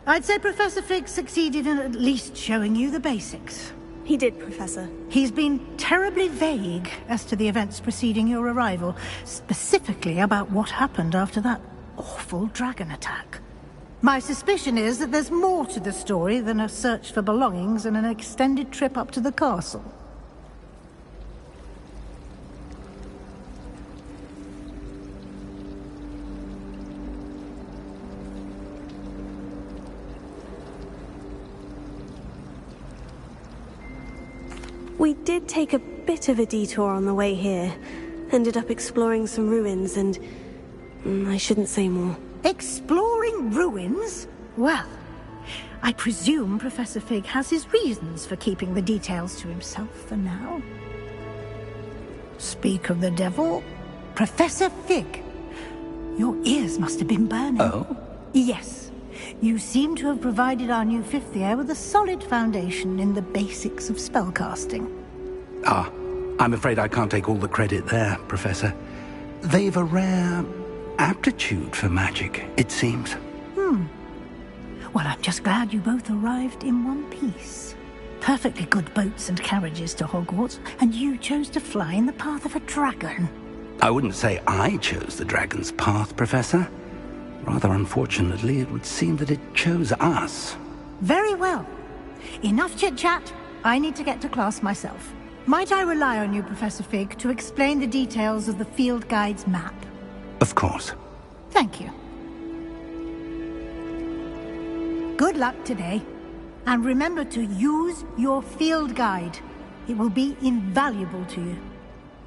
I'd say Professor Fig succeeded in at least showing you the basics. He did, Professor. He's been terribly vague as to the events preceding your arrival, specifically about what happened after that awful dragon attack. My suspicion is that there's more to the story than a search for belongings and an extended trip up to the castle. We did take a bit of a detour on the way here. Ended up exploring some ruins and... I shouldn't say more. Exploring ruins? Well, I presume Professor Fig has his reasons for keeping the details to himself for now. Speak of the devil, Professor Fig. Your ears must have been burning. Oh? Yes. You seem to have provided our new fifth year with a solid foundation in the basics of spellcasting. Ah, I'm afraid I can't take all the credit there, Professor. They've a rare aptitude for magic, it seems. Well, I'm just glad you both arrived in one piece. Perfectly good boats and carriages to Hogwarts, and you chose to fly in the path of a dragon. I wouldn't say I chose the dragon's path, Professor. Rather unfortunately, it would seem that it chose us. Very well. Enough chit-chat. I need to get to class myself. Might I rely on you, Professor Fig, to explain the details of the field guide's map? Of course. Thank you. Good luck today. And remember to use your field guide. It will be invaluable to you.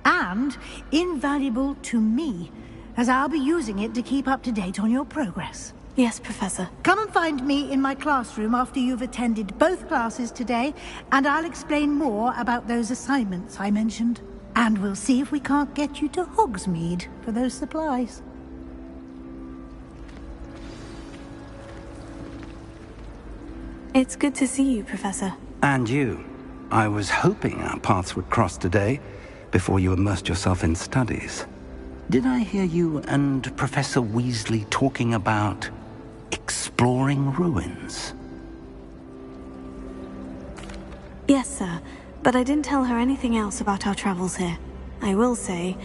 And invaluable to me, as I'll be using it to keep up to date on your progress. Yes, Professor. Come and find me in my classroom after you've attended both classes today, and I'll explain more about those assignments I mentioned. And we'll see if we can't get you to Hogsmeade for those supplies. It's good to see you, Professor. And you. I was hoping our paths would cross today, before you immersed yourself in studies. Did I hear you and Professor Weasley talking about exploring ruins? Yes, sir. But I didn't tell her anything else about our travels here. I will say,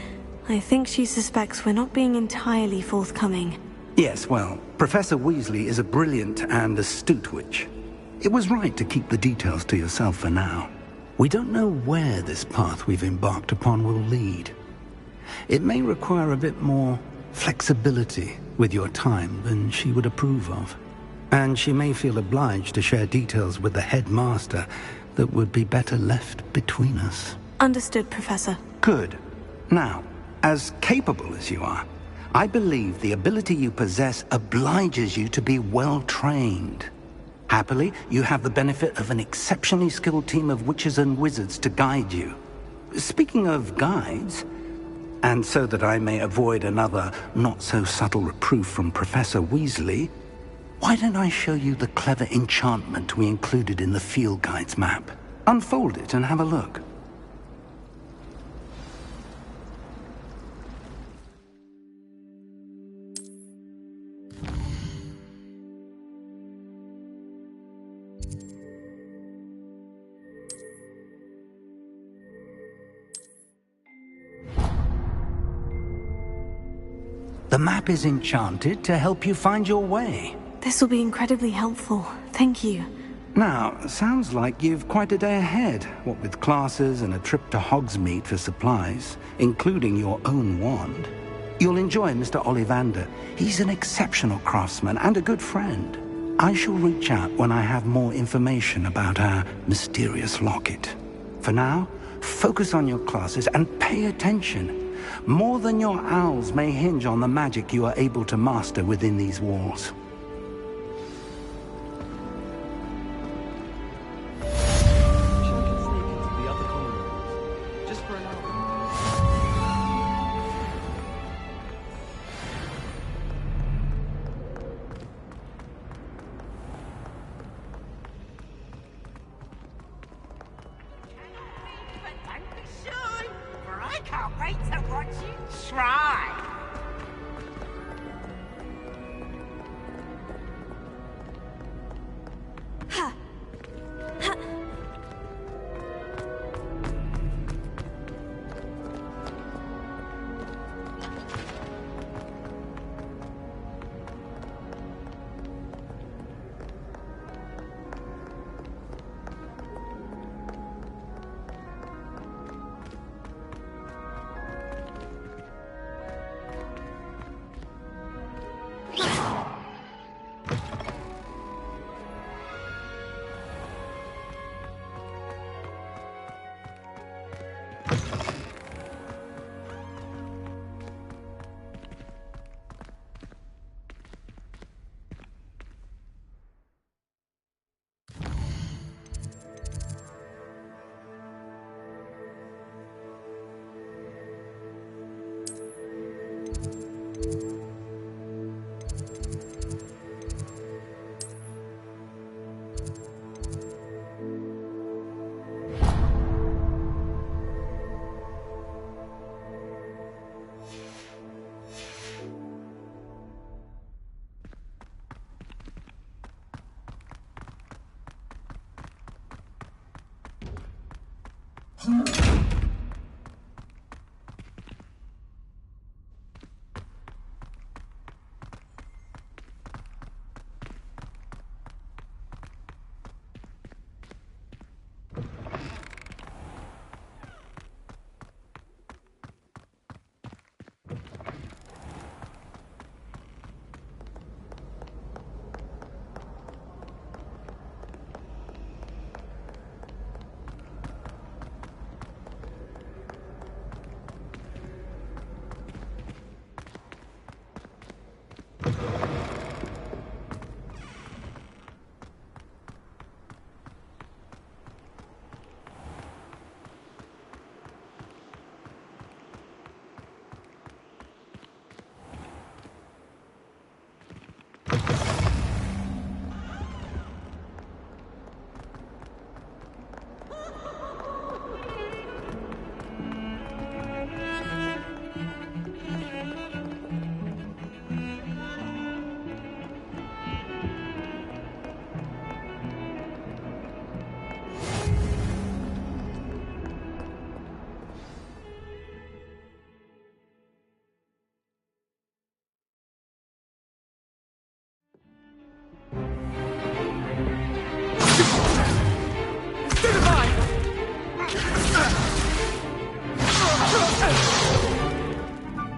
I think she suspects we're not being entirely forthcoming. Yes, well, Professor Weasley is a brilliant and astute witch. It was right to keep the details to yourself for now. We don't know where this path we've embarked upon will lead. It may require a bit more flexibility with your time than she would approve of. And she may feel obliged to share details with the headmaster that would be better left between us. Understood, Professor. Good. Now, as capable as you are, I believe the ability you possess obliges you to be well trained. Happily, you have the benefit of an exceptionally skilled team of witches and wizards to guide you. Speaking of guides, and so that I may avoid another not-so-subtle reproof from Professor Weasley, why don't I show you the clever enchantment we included in the field guide's map? Unfold it and have a look. The map is enchanted to help you find your way. This will be incredibly helpful. Thank you. Now, sounds like you've quite a day ahead, what with classes and a trip to Hogsmeade for supplies, including your own wand. You'll enjoy Mr. Ollivander. He's an exceptional craftsman and a good friend. I shall reach out when I have more information about our mysterious locket. For now, focus on your classes and pay attention. More than your owls may hinge on the magic you are able to master within these walls.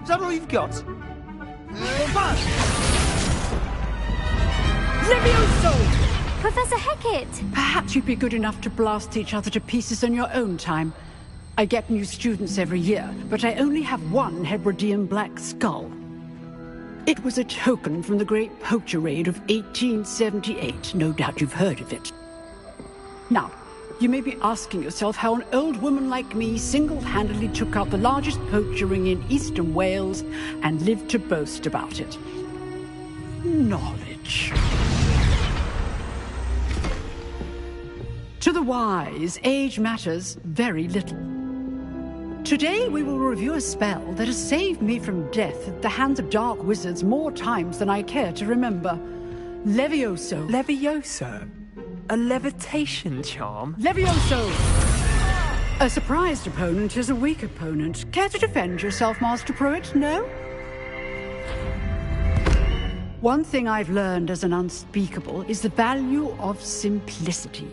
Is that all you've got? Levioso! Professor Hecat! Perhaps you'd be good enough to blast each other to pieces on your own time. I get new students every year, but I only have one Hebridean black skull. It was a token from the Great Poacher Raid of 1878. No doubt you've heard of it. Now, you may be asking yourself how an old woman like me single-handedly took out the largest poacher ring in eastern Wales and lived to boast about it. Knowledge. To the wise, age matters very little. Today we will review a spell that has saved me from death at the hands of dark wizards more times than I care to remember. Levioso. Levioso? A levitation charm? Levioso! A surprised opponent is a weak opponent. Care to defend yourself, Master Pruitt? No? One thing I've learned as an unspeakable is the value of simplicity,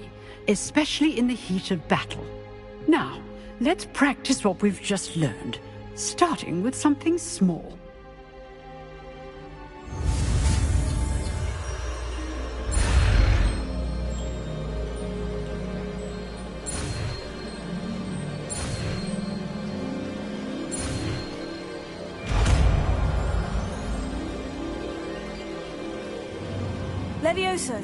especially in the heat of battle. Now, let's practice what we've just learned, starting with something small. Levioso.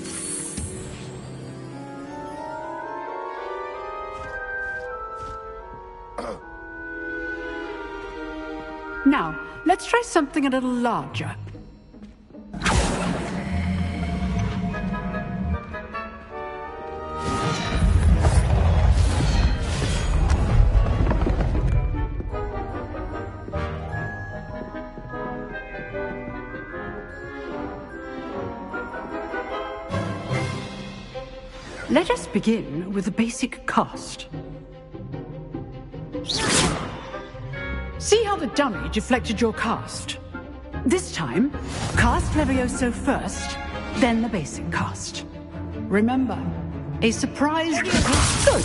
Now, let's try something a little larger. Let us begin with the basic cast. See how the dummy deflected your cast? This time, cast Levioso first, then the basic cast. Remember, a surprise... Good.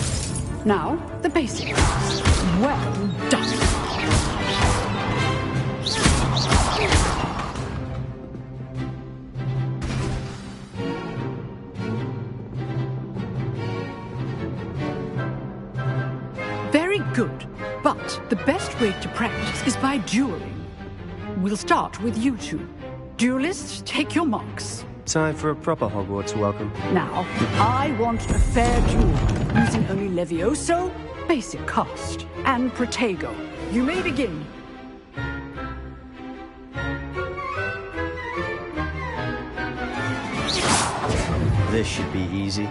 Now, the basic cast. Well done. Very good. But the best way to practice is by dueling. We'll start with you two. Duelists, take your marks. Time for a proper Hogwarts welcome. Now, I want a fair duel, using only Levioso, basic cast, and Protego. You may begin. This should be easy.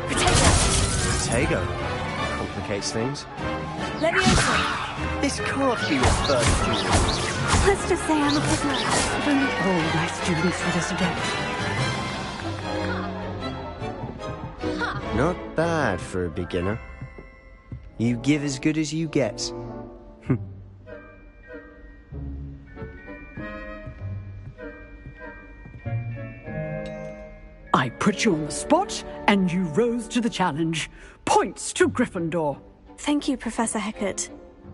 Protego. Complicates things. Levioso. This can't be your first duel. Let's just say I'm a prisoner. If only all my students were this adept. Not bad for a beginner. You give as good as you get. I put you on the spot, and you rose to the challenge. Points to Gryffindor. Thank you, Professor Hecat.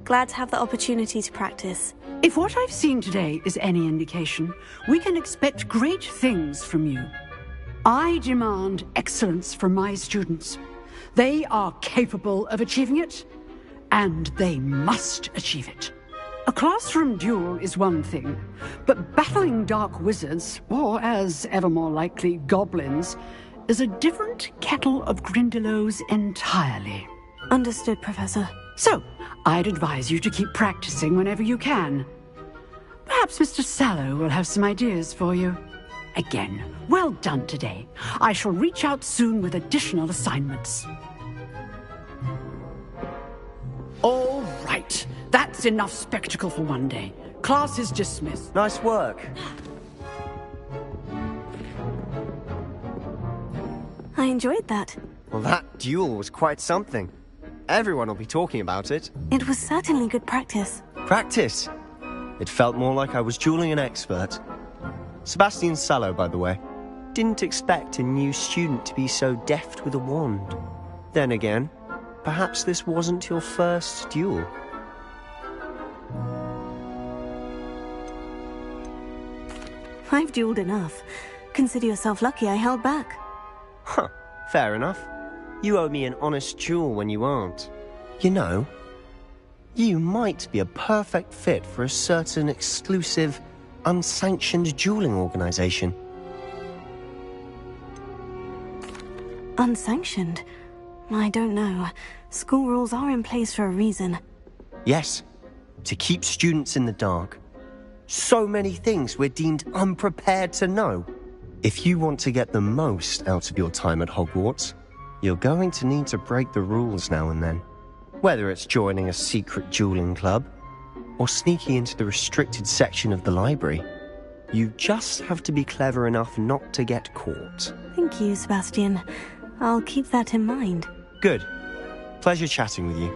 Glad to have the opportunity to practice. If what I've seen today is any indication, we can expect great things from you. I demand excellence from my students. They are capable of achieving it, and they must achieve it. A classroom duel is one thing, but battling dark wizards, or as ever more likely, goblins, is a different kettle of Grindylows entirely. Understood, Professor. So, I'd advise you to keep practicing whenever you can. Perhaps Mr. Sallow will have some ideas for you. Again, well done today. I shall reach out soon with additional assignments. All right. That's enough spectacle for one day. Class is dismissed. Nice work. I enjoyed that. Well, that duel was quite something. Everyone will be talking about it. It was certainly good practice. Practice? It felt more like I was dueling an expert. Sebastian Sallow, by the way. Didn't expect a new student to be so deft with a wand. Then again, perhaps this wasn't your first duel. I've dueled enough. Consider yourself lucky I held back. Huh, fair enough. You owe me an honest duel when you aren't. You know, you might be a perfect fit for a certain exclusive, unsanctioned dueling organization. Unsanctioned? I don't know. School rules are in place for a reason. Yes, to keep students in the dark. So many things we're deemed unprepared to know. If you want to get the most out of your time at Hogwarts, you're going to need to break the rules now and then. Whether it's joining a secret dueling club, or sneaking into the restricted section of the library, you just have to be clever enough not to get caught. Thank you, Sebastian. I'll keep that in mind. Good. Pleasure chatting with you.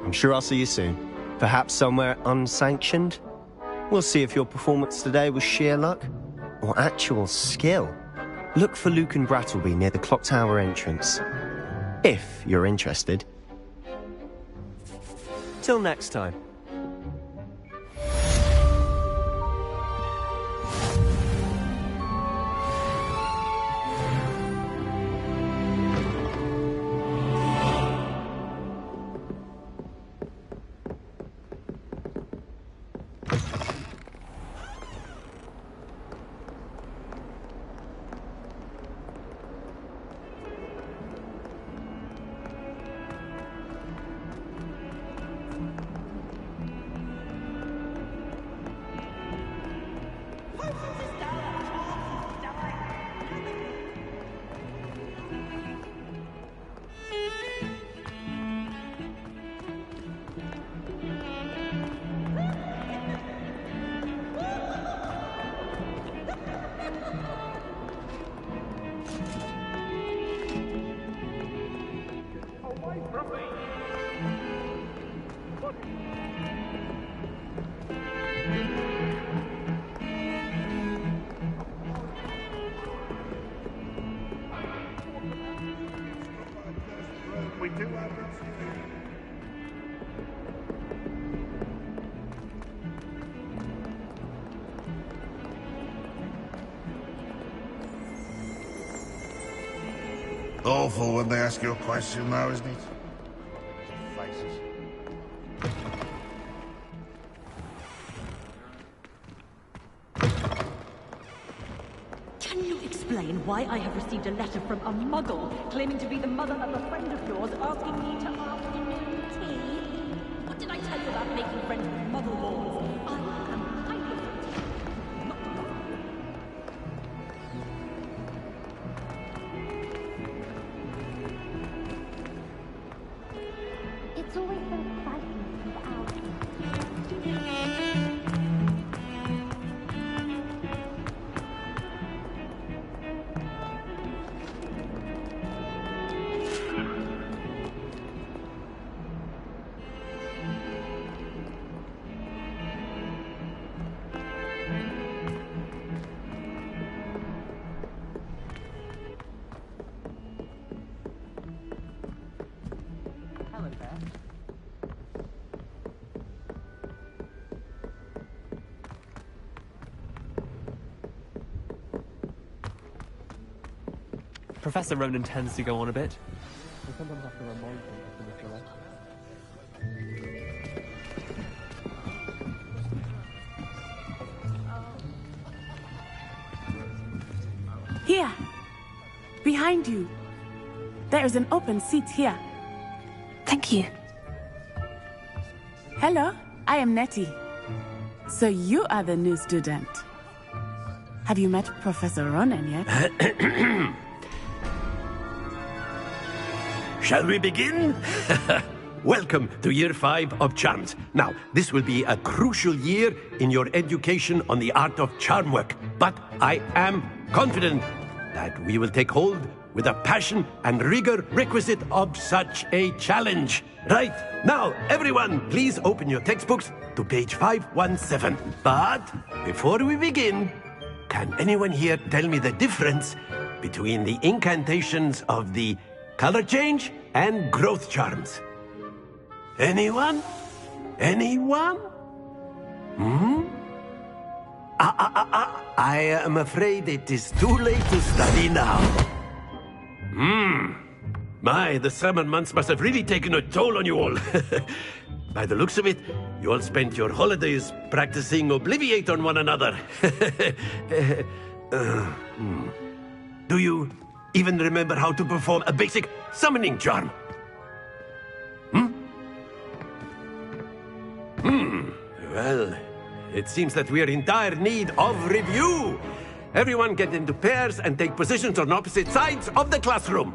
I'm sure I'll see you soon. Perhaps somewhere unsanctioned? We'll see if your performance today was sheer luck or actual skill. Look for Luke and Brattleby near the clock tower entrance. If you're interested. Till next time. Awful when they ask you a question now, isn't it? Faces. Can you explain why I have received a letter from a muggle claiming to be the mother of a friend of yours asking me to afternoon tea? What did I tell you about making friends with muggle lords? I am highly not wrong. It's always so exciting to be out. Professor Ronan tends to go on a bit. I sometimes have to remind him to finish the lesson. Here. Behind you. There is an open seat here. Thank you. Hello, I am Nettie. So you are the new student. Have you met Professor Ronan yet? Shall we begin? Welcome to Year 5 of Charms. Now, this will be a crucial year in your education on the art of charm work. But I am confident that we will take hold with the passion and rigor requisite of such a challenge. Right, now, everyone, please open your textbooks to page 517. But before we begin, can anyone here tell me the difference between the incantations of the color change and growth charms? Anyone? Anyone? I am afraid it is too late to study now. My, the summer months must have really taken a toll on you all. By the looks of it, you all spent your holidays practicing Obliviate on one another. Do you even remember how to perform a basic summoning charm? Well, it seems that we are in dire need of review. Everyone get into pairs and take positions on opposite sides of the classroom.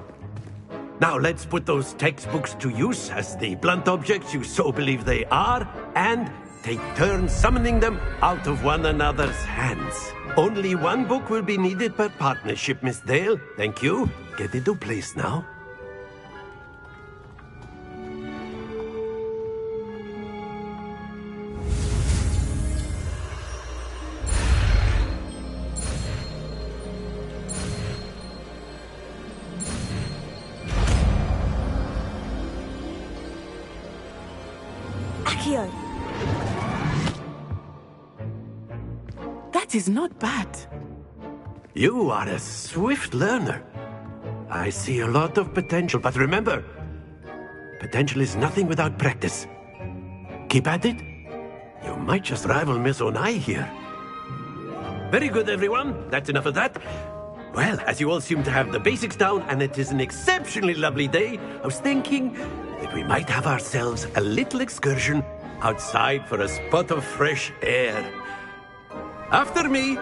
Now let's put those textbooks to use as the blunt objects you so believe they are, and take turns summoning them out of one another's hands. Only one book will be needed per partnership, Miss Dale. Thank you. Get into place now. That is not bad. You are a swift learner. I see a lot of potential, but remember, potential is nothing without practice. Keep at it. You might just rival Miss Onai here. Very good, everyone. That's enough of that. Well, as you all seem to have the basics down, and it is an exceptionally lovely day, I was thinking that we might have ourselves a little excursion outside for a spot of fresh air. After me.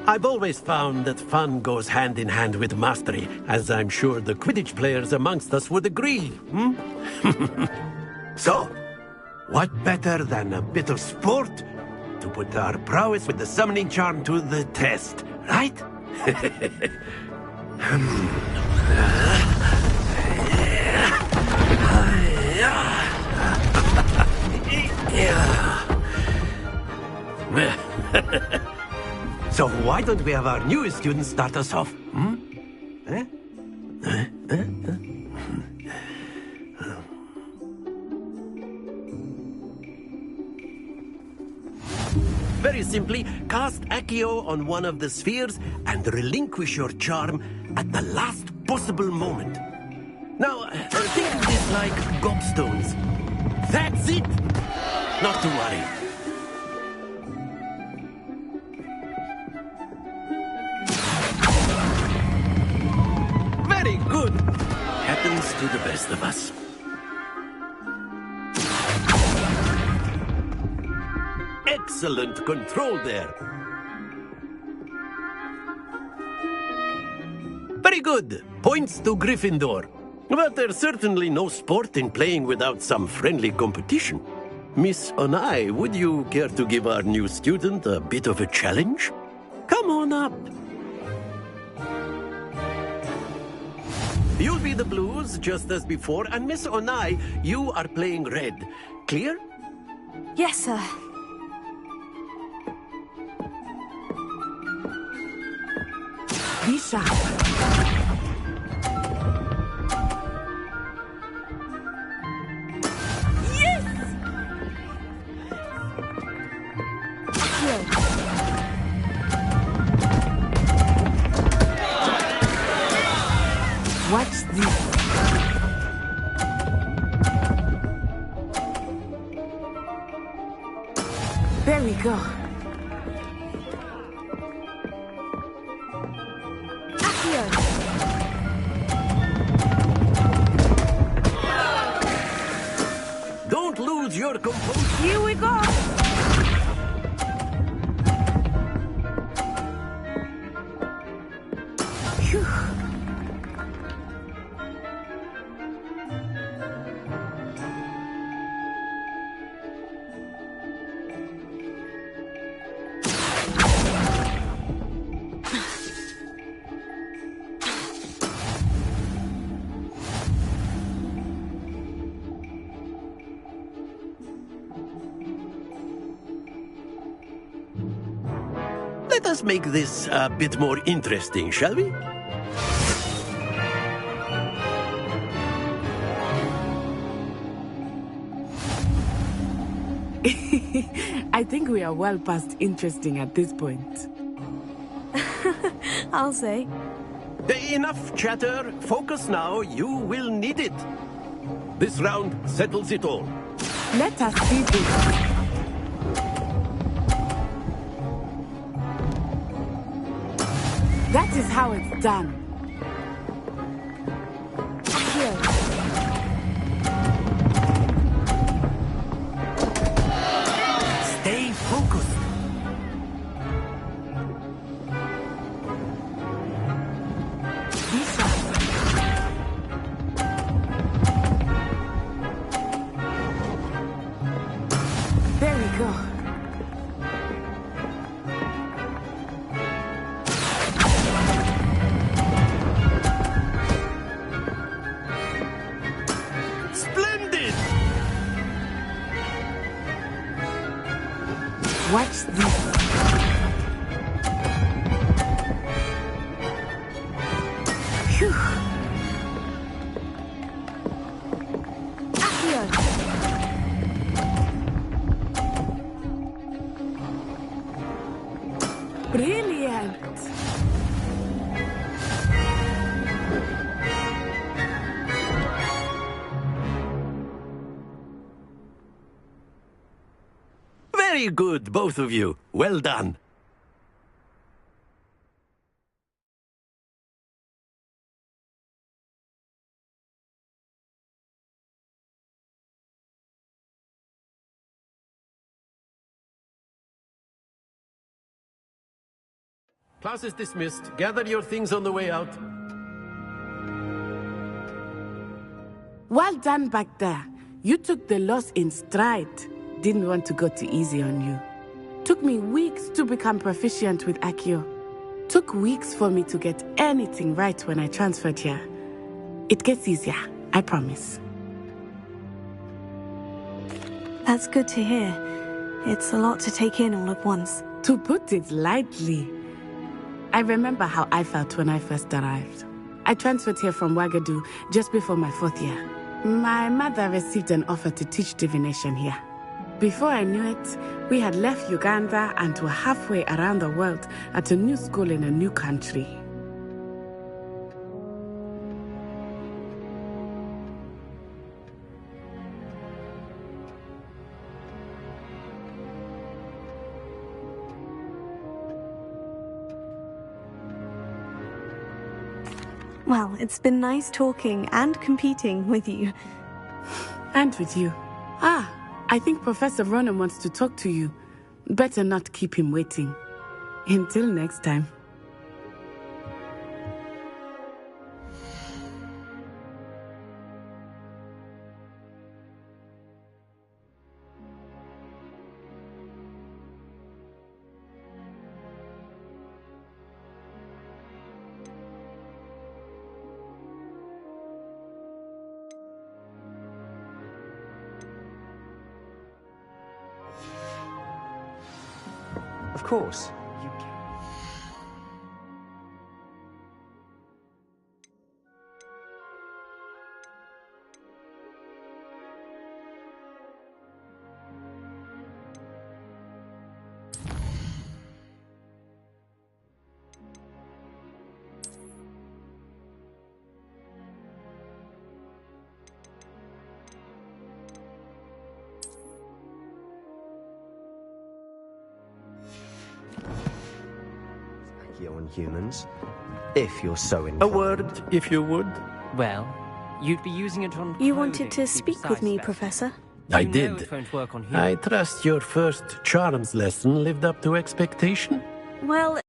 I've always found that fun goes hand in hand with mastery, as I'm sure the Quidditch players amongst us would agree. So, what better than a bit of sport to put our prowess with the summoning charm to the test, right? So why don't we have our newest student start us off? Very simply, cast Accio on one of the spheres and relinquish your charm at the last possible moment. Now, think of this like gobstones. That's it! Not to worry. Very good. Happens to the best of us. Excellent control there. Very good. Points to Gryffindor. But there's certainly no sport in playing without some friendly competition. Miss Onai, would you care to give our new student a bit of a challenge? Come on up. You'll be the blues, just as before, and Miss Onai, you are playing red. Clear? Yes, sir. Be sharp. Yes! Watch this. There we go. Don't lose your composure. Here we go. Phew. Let us make this a bit more interesting, shall we? I think we are well past interesting at this point. I'll say. Enough chatter. Focus now. You will need it. This round settles it all. Let us see this. That is how it's done. Stay focused. There we go. Splendid! Watch this. Phew. Brilliant. Very good, both of you. Well done. Class is dismissed. Gather your things on the way out. Well done back there. You took the loss in stride. Didn't want to go too easy on you. Took me weeks to become proficient with Accio. Took weeks for me to get anything right when I transferred here. It gets easier, I promise. That's good to hear. It's a lot to take in all at once. To put it lightly, I remember how I felt when I first arrived. I transferred here from Wagadu just before my 4th year. My mother received an offer to teach divination here. Before I knew it, we had left Uganda and were halfway around the world at a new school in a new country. Well, it's been nice talking and competing with you. And with you. Ah, I think Professor Ronan wants to talk to you. Better not keep him waiting. Until next time. Of course. On humans, if you're so inclined. A word, if you would. Well, you'd be using it on. You wanted to speak with me, Professor? I did. I trust your first charms lesson lived up to expectation. Well,